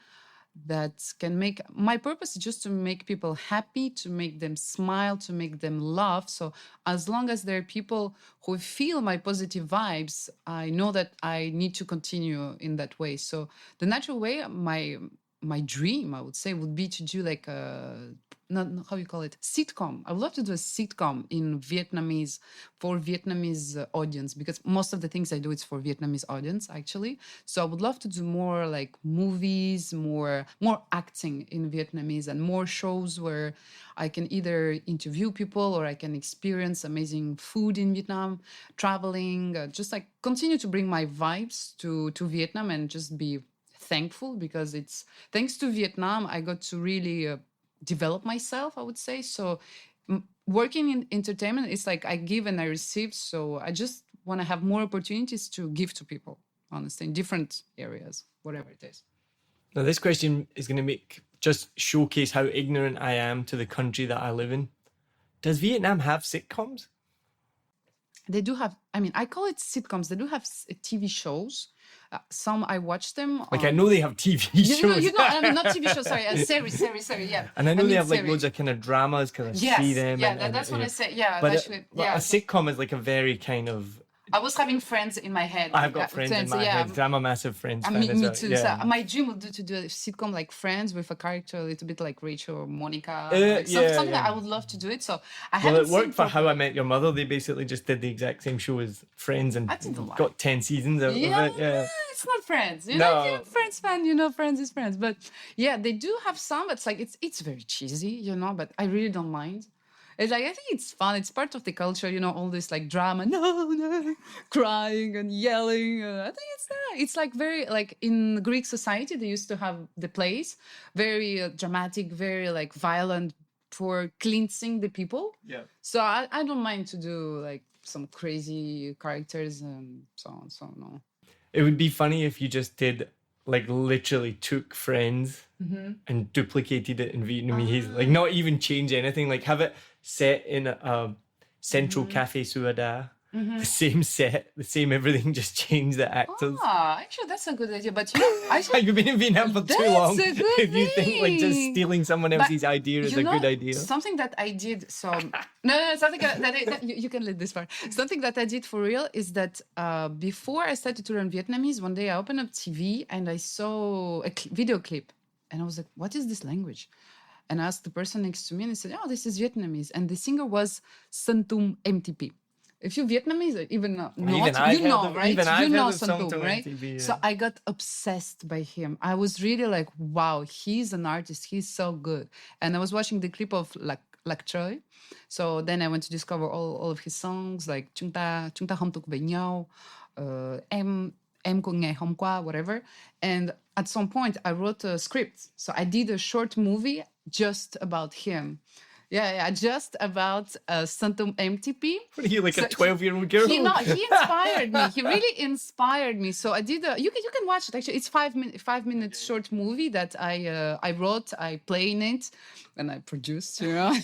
that can make, my purpose is just to make people happy, to make them smile, to make them laugh. So as long as there are people who feel my positive vibes, I know that I need to continue in that way. So the natural way, my dream, I would say, would be to do like a, not how you call it, sitcom. I would love to do a sitcom in Vietnamese for Vietnamese audience, because most of the things I do is for Vietnamese audience actually. So I would love to do more like movies, more acting in Vietnamese, and more shows where I can either interview people or I can experience amazing food in Vietnam, traveling, just like continue to bring my vibes to Vietnam and just be thankful, because it's thanks to Vietnam I got to really develop myself, I would say. So working in entertainment, it's like I give and I receive. So I just want to have more opportunities to give to people, honestly, in different areas, whatever it is. Now, this question is going to just showcase how ignorant I am to the country that I live in. Does Vietnam have sitcoms? They do have, I mean, I call it sitcoms. They do have TV shows. Some I watch them. Like, I know they have TV shows. I mean, not TV shows, sorry, series, yeah. And I know they have like loads of kind of dramas because I see them. Yeah, that's what I say. Yeah, but actually, a sitcom is like a very kind of. I was having Friends in my head. I've got Friends in my head. I'm a massive Friends fan. Me too. Yeah. So my dream would to do a sitcom like Friends with a character a little bit like Rachel or Monica. Something that I would love to do it. So I haven't. Well, it worked for How I Met Your Mother. They basically just did the exact same show as Friends and got 10 seasons out of it. Yeah. It's not Friends. You know, if you're a Friends fan, you know Friends is Friends. But yeah, they do have some. It's like it's very cheesy, you know. But I really don't mind. It's like, I think it's fun. It's part of the culture, you know, all this like drama, no, crying and yelling. I think it's that. It's like very, like in Greek society, they used to have the plays, very dramatic, very like violent for cleansing the people. Yeah. So I don't mind to do like some crazy characters and so on. So no. It would be funny if you just did like literally took Friends and duplicated it in Vietnamese, like not even change anything, like have it set in a central Cafe Suada, the same set, the same everything, just change the actors. Actually, that's a good idea. But you know, you've been in Vietnam for too long. If you think like just stealing someone else's idea is a good idea. Something that I did, something that you can lead this part. Something that I did for real is that before I started to learn Vietnamese, one day I opened up TV and I saw a video clip, and I was like, "What is this language?" And I asked the person next to me, and they said, "Oh, this is Vietnamese." And the singer was Santum MTP. If you're Vietnamese, even right? You know Santum, right? TV, yeah. So I got obsessed by him. I was really like, wow, he's an artist. He's so good. And I was watching the clip of Lạc Trời. So then I went to discover all of his songs, like Chúng ta không thuộc về nhau, Em của ngày hôm qua, whatever. And at some point, I wrote a script. So I did a short movie just about him. Yeah, just about Santum MTP. What are you, like a 12-year-old girl? He inspired me. He really inspired me. So I did. You can watch it. Actually, it's 5 minute short movie that I wrote. I play in it, and I produced. You know,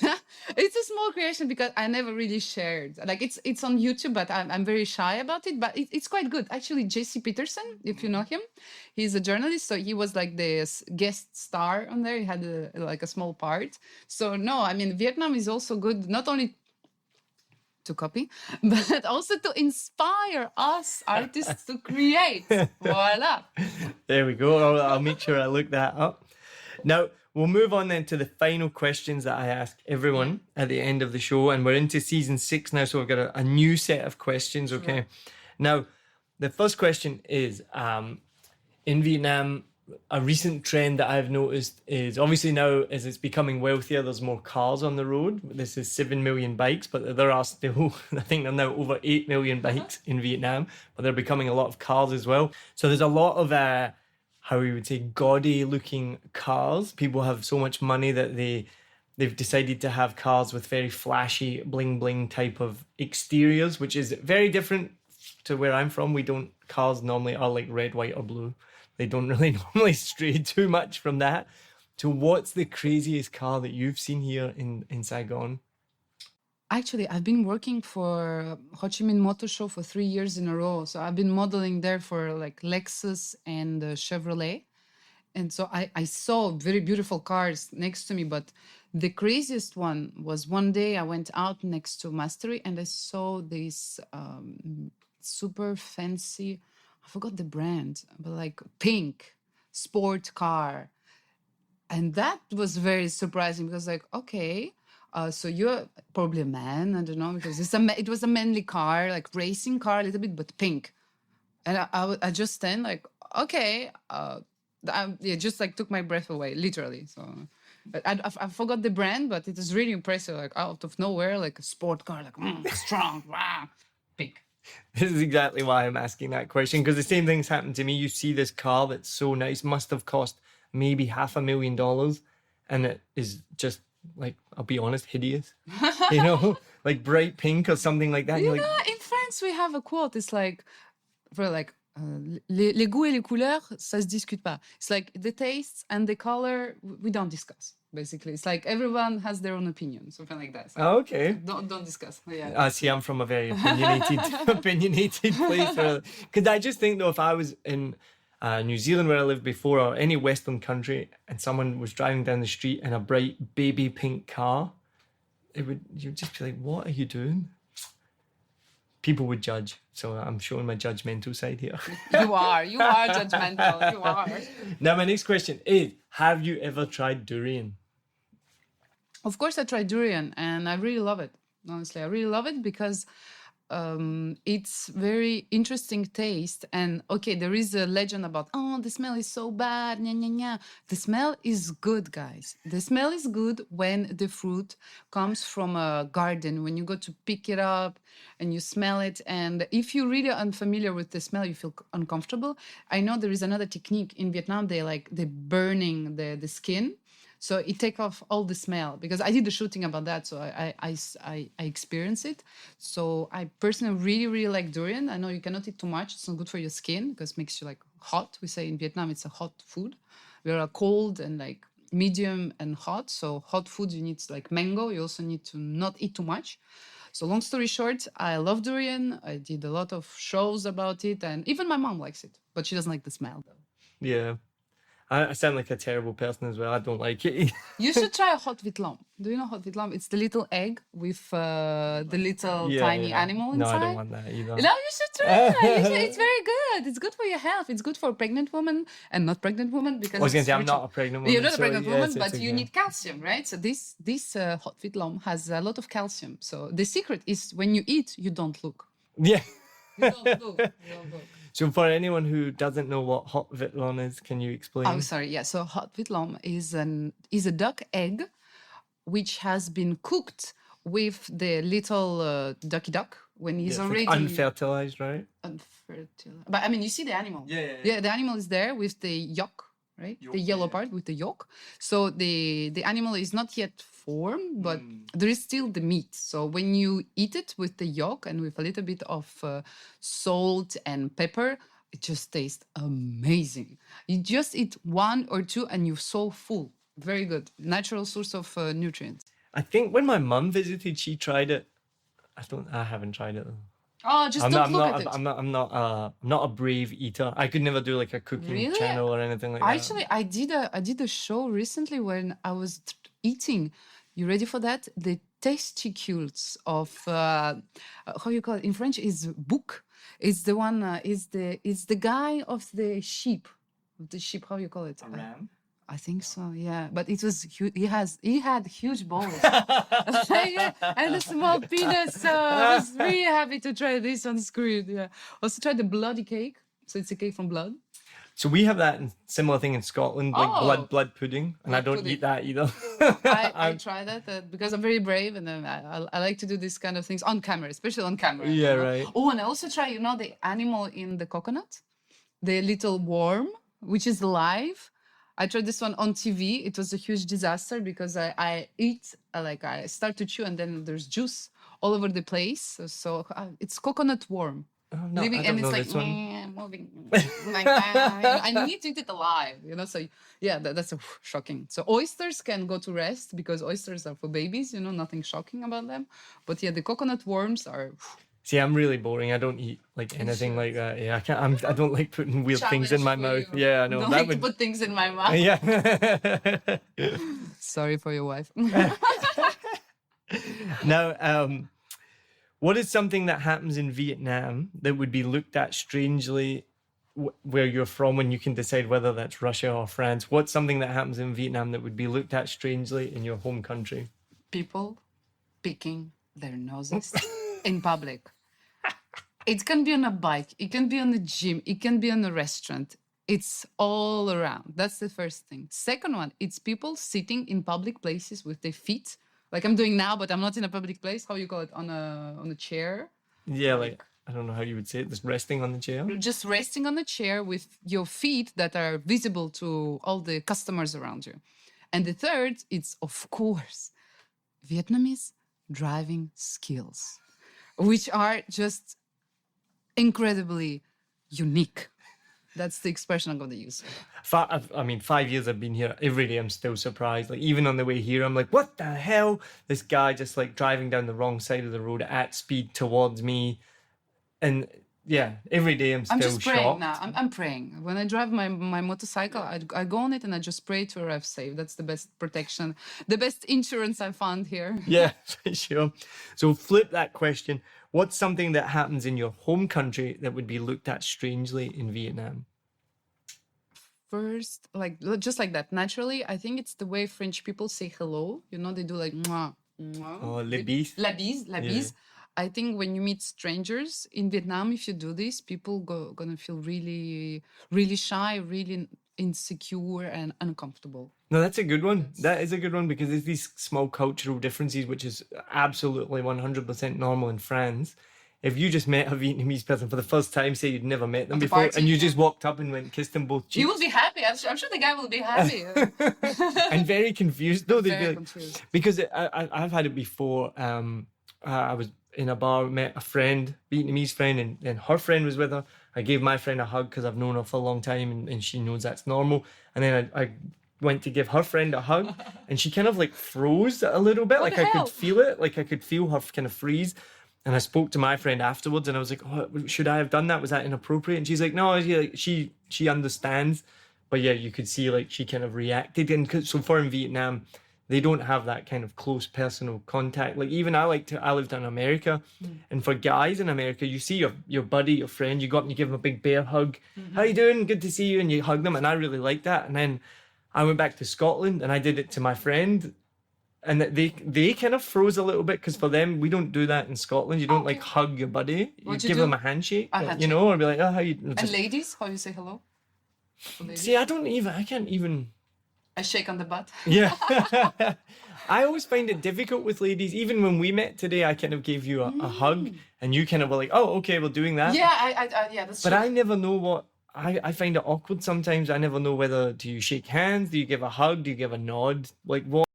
It's a small creation because I never really shared. Like it's on YouTube, but I'm very shy about it. But it's quite good. Actually, JC Peterson, if you know him, he's a journalist. So he was like the guest star on there. He had like a small part. So no, I mean Vietnam is also good, not only to copy, but also to inspire us artists to create. Voila. There we go. I'll make sure I look that up. Now, we'll move on then to the final questions that I ask everyone at the end of the show. And we're into season 6 now, so we've got a new set of questions, okay? Sure. Now, the first question is, in Vietnam, a recent trend that I've noticed is obviously now as it's becoming wealthier, there's more cars on the road. This is 7 million bikes, but there are still, I think there are now over 8 million bikes in Vietnam, but they're becoming a lot of cars as well. So there's a lot of, how we would say, gaudy looking cars. People have so much money that they've decided to have cars with very flashy bling bling type of exteriors, which is very different to where I'm from. Cars normally are like red, white or blue. They don't really normally stray too much from that. So what's the craziest car that you've seen here in Saigon? Actually, I've been working for Ho Chi Minh Motor Show for 3 years in a row. So I've been modeling there for like Lexus and Chevrolet. And so I saw very beautiful cars next to me. But the craziest one was one day I went out next to Mastery and I saw this super fancy, I forgot the brand, but like pink sport car. And that was very surprising because like, okay, so you're probably a man, I don't know, because it was a manly car, like racing car a little bit, but pink. And I just stand like, okay, it just like took my breath away, literally. So I forgot the brand, but it was really impressive, like out of nowhere, like a sport car, like strong, wow, pink. This is exactly why I'm asking that question, because the same thing's happened to me. You see this car that's so nice, must have cost maybe $500,000, and it is just like, I'll be honest, hideous. You know, like bright pink or something like that. You know, like, in France we have a quote. It's like, for like, les goûts et les couleurs, ça se discute pas. It's like the tastes and the color we don't discuss. Basically, it's like everyone has their own opinion, something like that. So okay. Don't discuss. Yeah. See, I'm from a very opinionated place. Because I just think though, if I was in New Zealand where I lived before, or any Western country, and someone was driving down the street in a bright baby pink car, you'd just be like, "What are you doing?" People would judge. So I'm showing my judgmental side here. You are judgmental. You are. Now, my next question is: have you ever tried durian? Of course, I tried durian, and I really love it. Honestly, I really love it because it's very interesting taste. And okay, there is a legend about, oh, the smell is so bad. Nya, nya, nya. The smell is good, guys. The smell is good when the fruit comes from a garden, when you go to pick it up and you smell it. And if you're really unfamiliar with the smell, you feel uncomfortable. I know there is another technique in Vietnam. They're burning the skin. So it take off all the smell, because I did the shooting about that, so I experience it. So I personally really, really like durian. I know you cannot eat too much. It's not good for your skin because it makes you like hot. We say in Vietnam it's a hot food. We are cold and like medium and hot. So hot food, you need like mango. You also need to not eat too much. So long story short, I love durian. I did a lot of shows about it, and even my mom likes it, but she doesn't like the smell though. Yeah. I sound like a terrible person as well. I don't like it. You should try a hot Vietnam. Do you know hot Vietnam? It's the little egg with the little tiny animal inside. No, I don't want that either. No, you should try. It's very good. It's good for your health. It's good for a pregnant woman and not pregnant woman, because I was going to say, I'm not a pregnant woman. You're not a pregnant woman, yes, but you need calcium, right? So this hot Vietnam has a lot of calcium. So the secret is when you eat, you don't look. Yeah. You don't look. You don't look. So for anyone who doesn't know what hot Vietnam is, can you explain? Oh, sorry. Yeah. So hot Vietnam is a duck egg, which has been cooked with the little ducky duck when he's already unfertilized, right? Unfertilized. But I mean, you see the animal. Yeah. The animal is there with the yolk, right? The yellow part with the yolk. So the animal is not yet formed, but there is still the meat. So when you eat it with the yolk and with a little bit of salt and pepper, it just tastes amazing. You just eat one or two and you're so full. Very good. Natural source of nutrients. I think when my mum visited, she tried it. I haven't tried it. Oh, just don't look at it. I'm not a brave eater. I could never do like a cooking Really? channel or anything like that. Actually, I did a show recently when I was eating. You ready for that? The testicles of how you call it in French is bouc. It's the one. Is the guy of the sheep. Of the sheep. How you call it? A ram? I think so. Yeah, but it was he had huge balls. Yeah, and a small penis. So I was really happy to try this on screen. Yeah. Also tried the bloody cake. So it's a cake from blood. So we have that similar thing in Scotland, like Oh. blood pudding, and I Blood don't pudding. eat that either. I tried that because I'm very brave, and then I like to do these kind of things on camera, especially on camera. Yeah, you know? right. Oh, and I also try, the animal in the coconut, the little worm, which is live. I tried this one on TV. It was a huge disaster because I start to chew and then there's juice all over the place. So it's coconut worm. Oh, no, Living, I don't and it's know like this one. moving like that. I need to eat it alive, So yeah, that's shocking. So oysters can go to rest because oysters are for babies, nothing shocking about them. But yeah, the coconut worms are. See, I'm really boring. I don't eat like anything like that. Yeah, I can't. I don't like putting weird things in my Challenge mouth. for you. Yeah, I know. Don't That like would. to put things in my mouth. Yeah. Sorry for your wife. Now, what is something that happens in Vietnam that would be looked at strangely where you're from when you can decide whether that's Russia or France? What's something that happens in Vietnam that would be looked at strangely in your home country? People picking their noses in public. It can be on a bike, it can be on a gym, it can be on a restaurant. It's all around. That's the first thing. Second one, it's people sitting in public places with their feet, like I'm doing now, but I'm not in a public place. How you call it? On a chair. Yeah, like I don't know how you would say it. Just resting on the chair. Just resting on a chair with your feet that are visible to all the customers around you. And the third, it's of course Vietnamese driving skills, which are just incredibly unique. That's the expression I'm going to use. 5 years I've been here. Every day I'm still surprised. Like even on the way here, I'm like, what the hell? This guy just like driving down the wrong side of the road at speed towards me. And yeah, every day I'm still I'm just praying shocked. now. I'm praying. When I drive my motorcycle, I go on it and I just pray to arrive safe. That's the best protection, the best insurance I found here. Yeah, for sure. So flip that question. What's something that happens in your home country that would be looked at strangely in Vietnam? First, just like that, naturally, I think it's the way French people say hello. They do like mwah, mwah. Oh, le bis. La bise, la Yeah. bise. I think when you meet strangers in Vietnam, if you do this, people gonna feel really, really shy, really insecure and uncomfortable. No, that's a good one. That is a good one because there's these small cultural differences, which is absolutely 100% normal in France. If you just met a Vietnamese person for the first time, say you'd never met them At the before, party, and you yeah. just walked up and went and kissed them both You cheeks, will be happy. I'm sure the guy will be happy. and very confused. No, they'd be Very like, confused. because I've had it before. I was in a bar, met a friend, Vietnamese friend, and her friend was with her. I gave my friend a hug because I've known her for a long time, and she knows that's normal. And then I went to give her friend a hug, and she kind of like froze a little bit. What Like the I hell? could feel it. Like I could feel her kind of freeze. And I spoke to my friend afterwards, and I was like, "Oh, should I have done that? Was that inappropriate?" And she's like, "No, yeah, she understands." But yeah, you could see like she kind of reacted. And so far in Vietnam, they don't have that kind of close personal contact. Like even I lived in America, and for guys in America, you see your buddy, your friend, you go up and you give them a big bear hug. How you doing? Good to see you, and you hug them. And I really like that. And then I went back to Scotland, and I did it to my friend. And they kind of froze a little bit because for them, we don't do that in Scotland. You don't like hug your buddy. You What you give do? them a handshake, A handshake. or be like, oh, how you... And Just, ladies, how you say hello? To ladies? see, I can't even... A shake on the butt. Yeah. I always find it difficult with ladies. Even when we met today, I kind of gave you a hug and you kind of were like, oh, okay, we're doing that. Yeah, yeah, that's But true. I never know what... I find it awkward sometimes. I never know whether do you shake hands, do you give a hug, do you give a nod? Like what?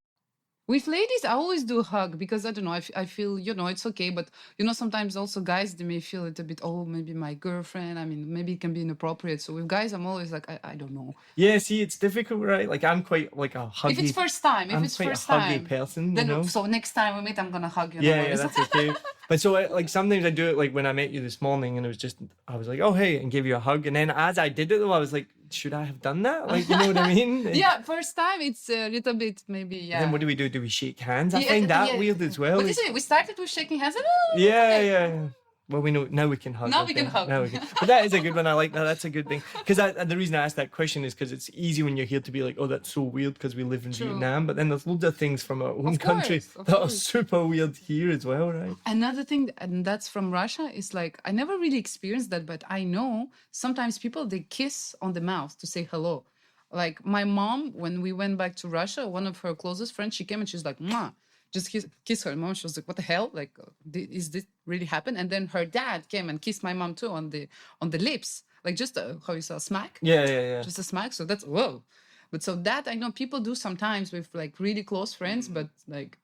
With ladies, I always do hug because I don't know. I feel, it's okay. But, sometimes also guys, they may feel it a bit, oh, maybe my girlfriend. I mean, maybe it can be inappropriate. So with guys, I'm always like, I don't know. Yeah, see, it's difficult, right? Like, I'm quite like a huggy. If it's first time, I'm quite a huggy person, then so next time we meet, I'm gonna hug you. Yeah, that's okay. But so, like, sometimes I do it, like when I met you this morning, and I was like, oh hey, and gave you a hug, and then as I did it, though, I was like, should I have done that? Like, you know what I mean? Yeah, first time it's a little bit maybe. Yeah. And then what do we do? Do we shake hands? I find that weird as well. What is it? We started with shaking hands. Yeah. Well, we know now we can hug. Now we can hug. But that is a good one. I like that. That's a good thing. Because the reason I asked that question is because it's easy when you're here to be like, oh, that's so weird because we live in Vietnam. But then there's loads of things from our own country that are super weird here as well, right? Another thing, and that's from Russia, is like, I never really experienced that, but I know sometimes people, they kiss on the mouth to say hello. Like my mom, when we went back to Russia, one of her closest friends, she came and she's like, mwah. Just kiss her mom. She was like, what the hell? Like, is this really happen? And then her dad came and kissed my mom too on the lips. Like just how you say, a smack? Yeah. Just a smack. So that's, whoa. But so that I know people do sometimes with like really close friends, but like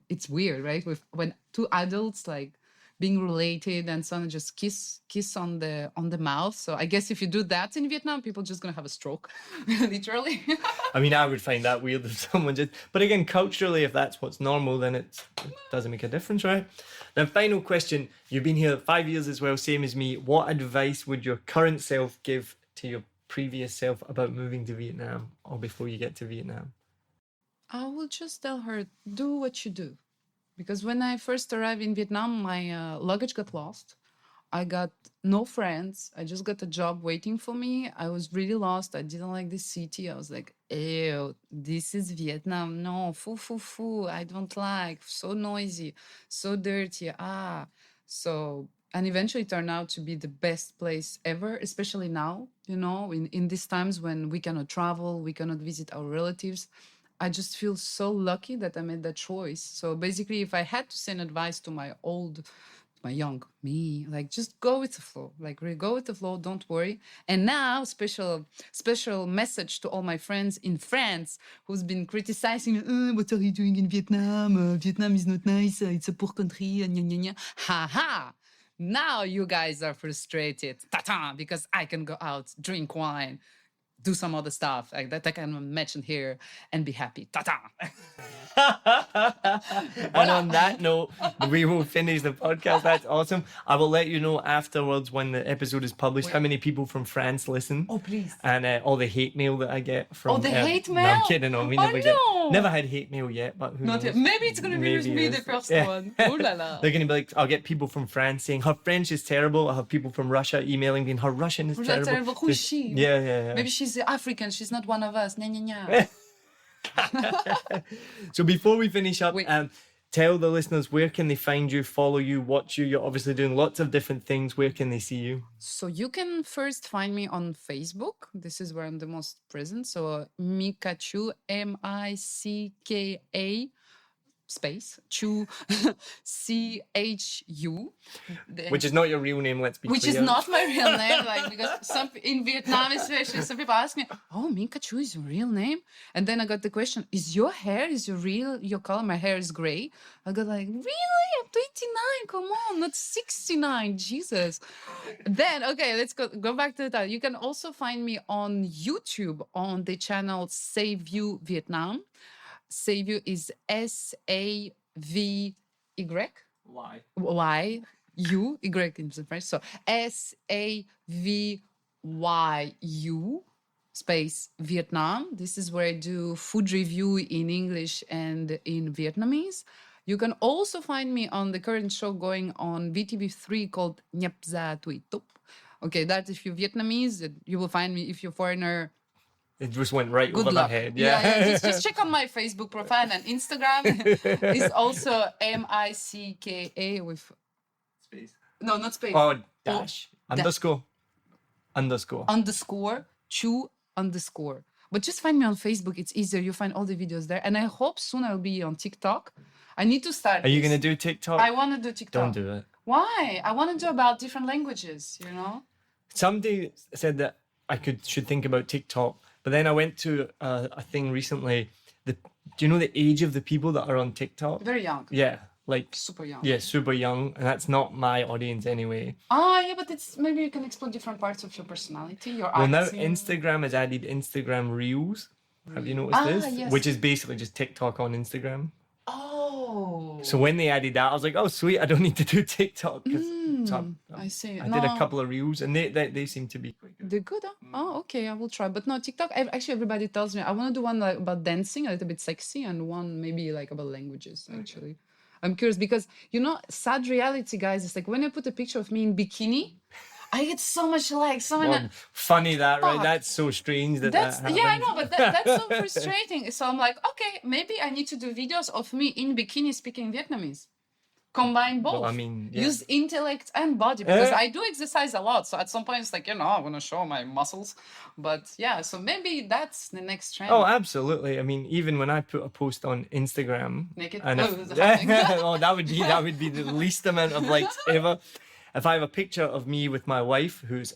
it's weird, right? When two adults like being related and so on, just kiss on the mouth. So I guess if you do that in Vietnam, people just gonna have a stroke, literally. I mean, I would find that weird if someone just. But again, culturally, if that's what's normal, then it doesn't make a difference, right? Now, final question: you've been here 5 years as well, same as me. What advice would your current self give to your previous self about moving to Vietnam, or before you get to Vietnam? I will just tell her, do what you do. Because when I first arrived in Vietnam, my luggage got lost. I got no friends. I just got a job waiting for me. I was really lost. I didn't like the city. I was like, ew, this is Vietnam. No, foo. I don't like. So noisy, so dirty. So, and eventually it turned out to be the best place ever, especially now, in these times when we cannot travel, we cannot visit our relatives. I just feel so lucky that I made that choice. So basically, if I had to send advice to my young me, like just go with the flow. Like really go with the flow, don't worry. And now, special message to all my friends in France who's been criticizing, what are you doing in Vietnam? Vietnam is not nice. It's a poor country. Ha ha. Now you guys are frustrated. Ta-ta, because I can go out, drink wine, do some other stuff like that I can mention here and be happy. Ta-ta! And on that note, we will finish the podcast. That's awesome. I will let you know afterwards when the episode is published how many people from France listen. Oh, please. And all the hate mail that I get from... Oh, the hate mail? No, I'm kidding. No, we never had hate mail yet, but who knows? Maybe it's going to be with me the first one. Oh la la. They're going to be like, I'll get people from France saying her French is terrible. I'll have people from Russia emailing me, her Russian is terrible. Who is she? Yeah. Maybe she's African. She's not one of us. Nya. So before we finish up, tell the listeners, where can they find you, follow you, watch you? You're obviously doing lots of different things. Where can they see you? So you can first find me on Facebook. This is where I'm the most present. So Micka Chu, Micka space Chu CHU, which is not your real name. Let's be clear. Which is not my real name, like because in Vietnam especially, some people ask me, "Oh, Micka Chu is your real name?" And then I got the question, "Is your hair your color?" My hair is gray. I got like, really? I'm 29. Come on, not 69. Jesus. Then okay, let's go back to that. You can also find me on YouTube on the channel Savyu Vietnam. Savyu is SAVY YU in French. So SAVYU space Vietnam. This is where I do food review in English and in Vietnamese. You can also find me on the current show going on VTV3 called Nhep Za Tui Tup. Okay, that if you're Vietnamese, you will find me. If you're foreigner, it just went right over my head. Yeah. Just check on my Facebook profile and Instagram. It's also MICKA with space. No, not space. Oh, dash. Underscore. Chu _. But just find me on Facebook. It's easier. You find all the videos there. And I hope soon I'll be on TikTok. I need to start. Are you going to do TikTok? I want to do TikTok. Don't do it. Why? I want to do about different languages, Somebody said that I should think about TikTok But then I went to a thing recently. Do you know the age of the people that are on TikTok? Very young. Yeah, like Super young. yeah, super young, and that's not my audience anyway. Yeah, but it's maybe you can explore different parts of your personality, your Well, now acting. Instagram has added Instagram Reels. Have you noticed this? Yes. Which is basically just TikTok on Instagram. Oh. So when they added that, I was like, oh, sweet, I don't need to do TikTok. I see. I did a couple of Reels, and they seem to be quite good. They're good, huh? Oh, okay, I will try. But no, TikTok, actually, everybody tells me I want to do one like about dancing, a little bit sexy, and one maybe like about languages, actually. I'm curious because, sad reality, guys, it's like when I put a picture of me in bikini, I get so much likes. Well, funny that, right? Fuck. That's so strange that happens. Yeah, I know, but that's so frustrating. So I'm like, okay, maybe I need to do videos of me in bikini speaking Vietnamese. Combine both. Well, I mean, yeah. Use intellect and body because I do exercise a lot. So at some point it's like, I want to show my muscles. But yeah, so maybe that's the next trend. Oh, absolutely. I mean, even when I put a post on Instagram, Naked. oh, that would be the least amount of likes ever. If I have a picture of me with my wife, who's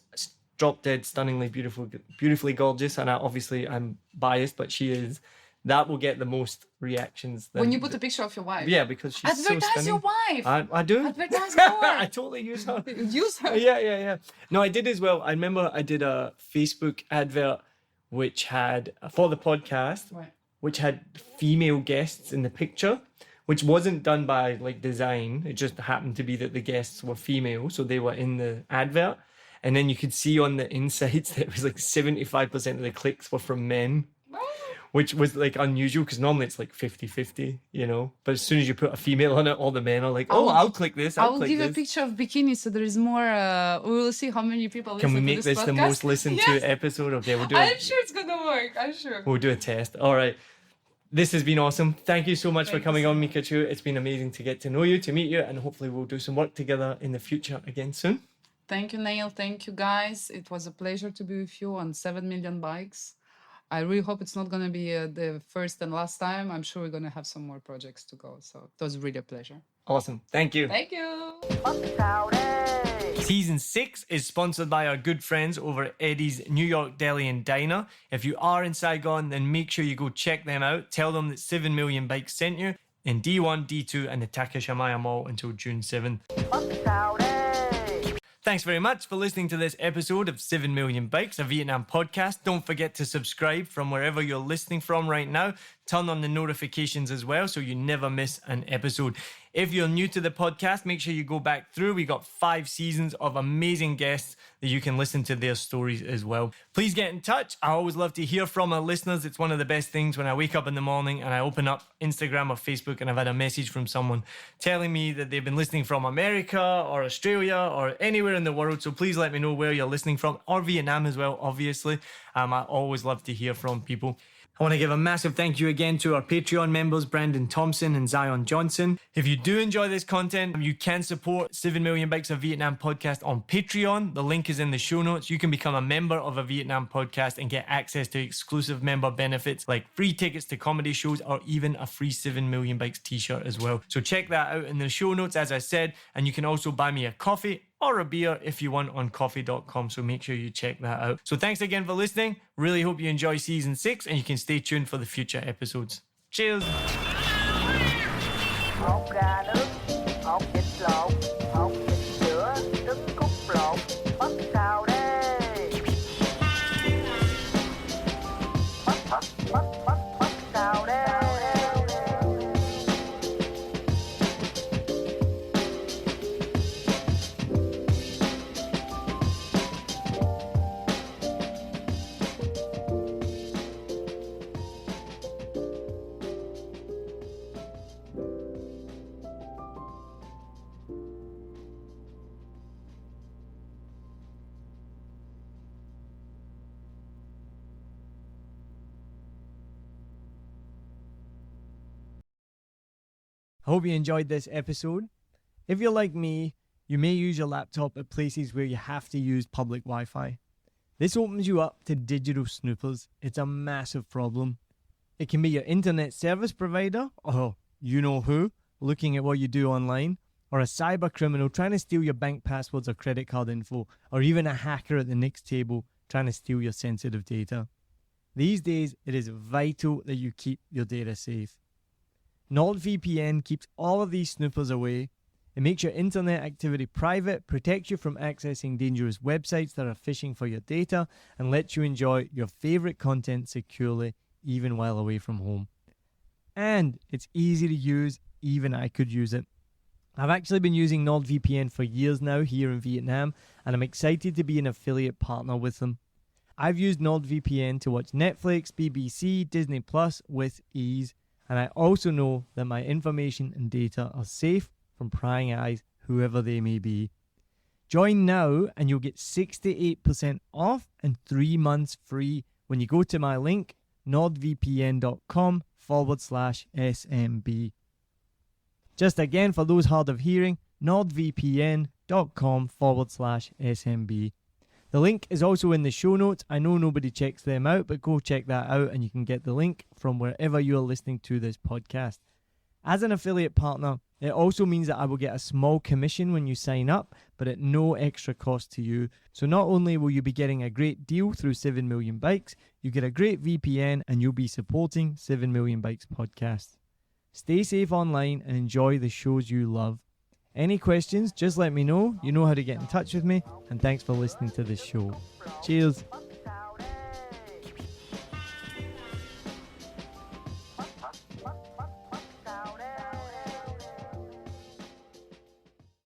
drop dead, stunningly beautifully gorgeous, and I'm biased, but she is. That will get the most reactions. When you put a picture of your wife. Yeah, because she's so stunning. Advertise your wife. I do. Advertise more. I totally use her. Use her. Yeah. No, I did as well. I remember I did a Facebook advert which had, for the podcast, Right. which had female guests in the picture, which wasn't done by like design. It just happened to be that the guests were female, so they were in the advert. And then you could see on the insides that it was like 75% of the clicks were from men. Which was like unusual because normally it's like 50-50, But as soon as you put a female on it, all the men are like, "Oh, I'll click this. I will give a picture of bikini so there is more. We will see how many people listen Can we to make this podcast. the most listened to episode? Okay, we'll do it. I'm sure it's gonna work. I'm sure. We'll do a test. All right. This has been awesome. Thank you so much for coming on, Micka Chu. It's been amazing to get to know you, to meet you, and hopefully we'll do some work together in the future again soon. Thank you, Neil. Thank you, guys. It was a pleasure to be with you on 7 million bikes. I really hope it's not going to be the first and last time. I'm sure we're going to have some more projects to go. So it was really a pleasure. Awesome. Thank you. Thank you. Season 6 is sponsored by our good friends over at Eddie's New York Deli and Diner. If you are in Saigon, then make sure you go check them out. Tell them that 7 Million Bikes sent you in D1, D2 and the Takashimaya Mall until June 7th. Thanks very much for listening to this episode of 7 Million Bikes, a Vietnam podcast. Don't forget to subscribe from wherever you're listening from right now. Turn on the notifications as well so you never miss an episode. If you're new to the podcast, make sure you go back through. We got 5 seasons of amazing guests that you can listen to their stories as well. Please get in touch. I always love to hear from our listeners. It's one of the best things when I wake up in the morning and I open up Instagram or Facebook and I've had a message from someone telling me that they've been listening from America or Australia or anywhere in the world. So please let me know where you're listening from, or Vietnam as well, obviously. I always love to hear from people. I want to give a massive thank you again to our Patreon members, Brandon Thompson and Zion Johnson. If you do enjoy this content, you can support 7 Million Bikes of Vietnam podcast on Patreon. The link is in the show notes. You can become a member of a Vietnam podcast and get access to exclusive member benefits like free tickets to comedy shows or even a free 7 Million Bikes t-shirt as well. So check that out in the show notes, as I said, and you can also buy me a coffee or a beer if you want on coffee.com. So make sure you check that out. So thanks again for listening. Really hope you enjoy season 6 and you can stay tuned for the future episodes. Cheers. Hột gà nướng, hột vịt lộn, hột vịt sữa, trứng cút lộn, bắt xào đây. Bắt xào đây. I hope you enjoyed this episode. If you're like me, you may use your laptop at places where you have to use public Wi-Fi. This opens you up to digital snoopers. It's a massive problem. It can be your internet service provider, or you know who, looking at what you do online, or a cyber criminal trying to steal your bank passwords or credit card info, or even a hacker at the next table trying to steal your sensitive data. These days, it is vital that you keep your data safe. NordVPN keeps all of these snoopers away. It makes your internet activity private, protects you from accessing dangerous websites that are phishing for your data, and lets you enjoy your favorite content securely, even while away from home. And it's easy to use, even I could use it. I've actually been using NordVPN for years now here in Vietnam, and I'm excited to be an affiliate partner with them. I've used NordVPN to watch Netflix, BBC, Disney Plus with ease, and I also know that my information and data are safe from prying eyes, whoever they may be. Join now and you'll get 68% off and 3 months free when you go to my link, nordvpn.com/SMB. Just again, for those hard of hearing, nordvpn.com/SMB. The link is also in the show notes. I know nobody checks them out, but go check that out and you can get the link from wherever you're listening to this podcast. As an affiliate partner, it also means that I will get a small commission when you sign up, but at no extra cost to you. So not only will you be getting a great deal through 7 Million Bikes, you get a great VPN and you'll be supporting 7 Million Bikes podcast. Stay safe online and enjoy the shows you love. Any questions, just let me know. You know how to get in touch with me. And thanks for listening to this show. Cheers.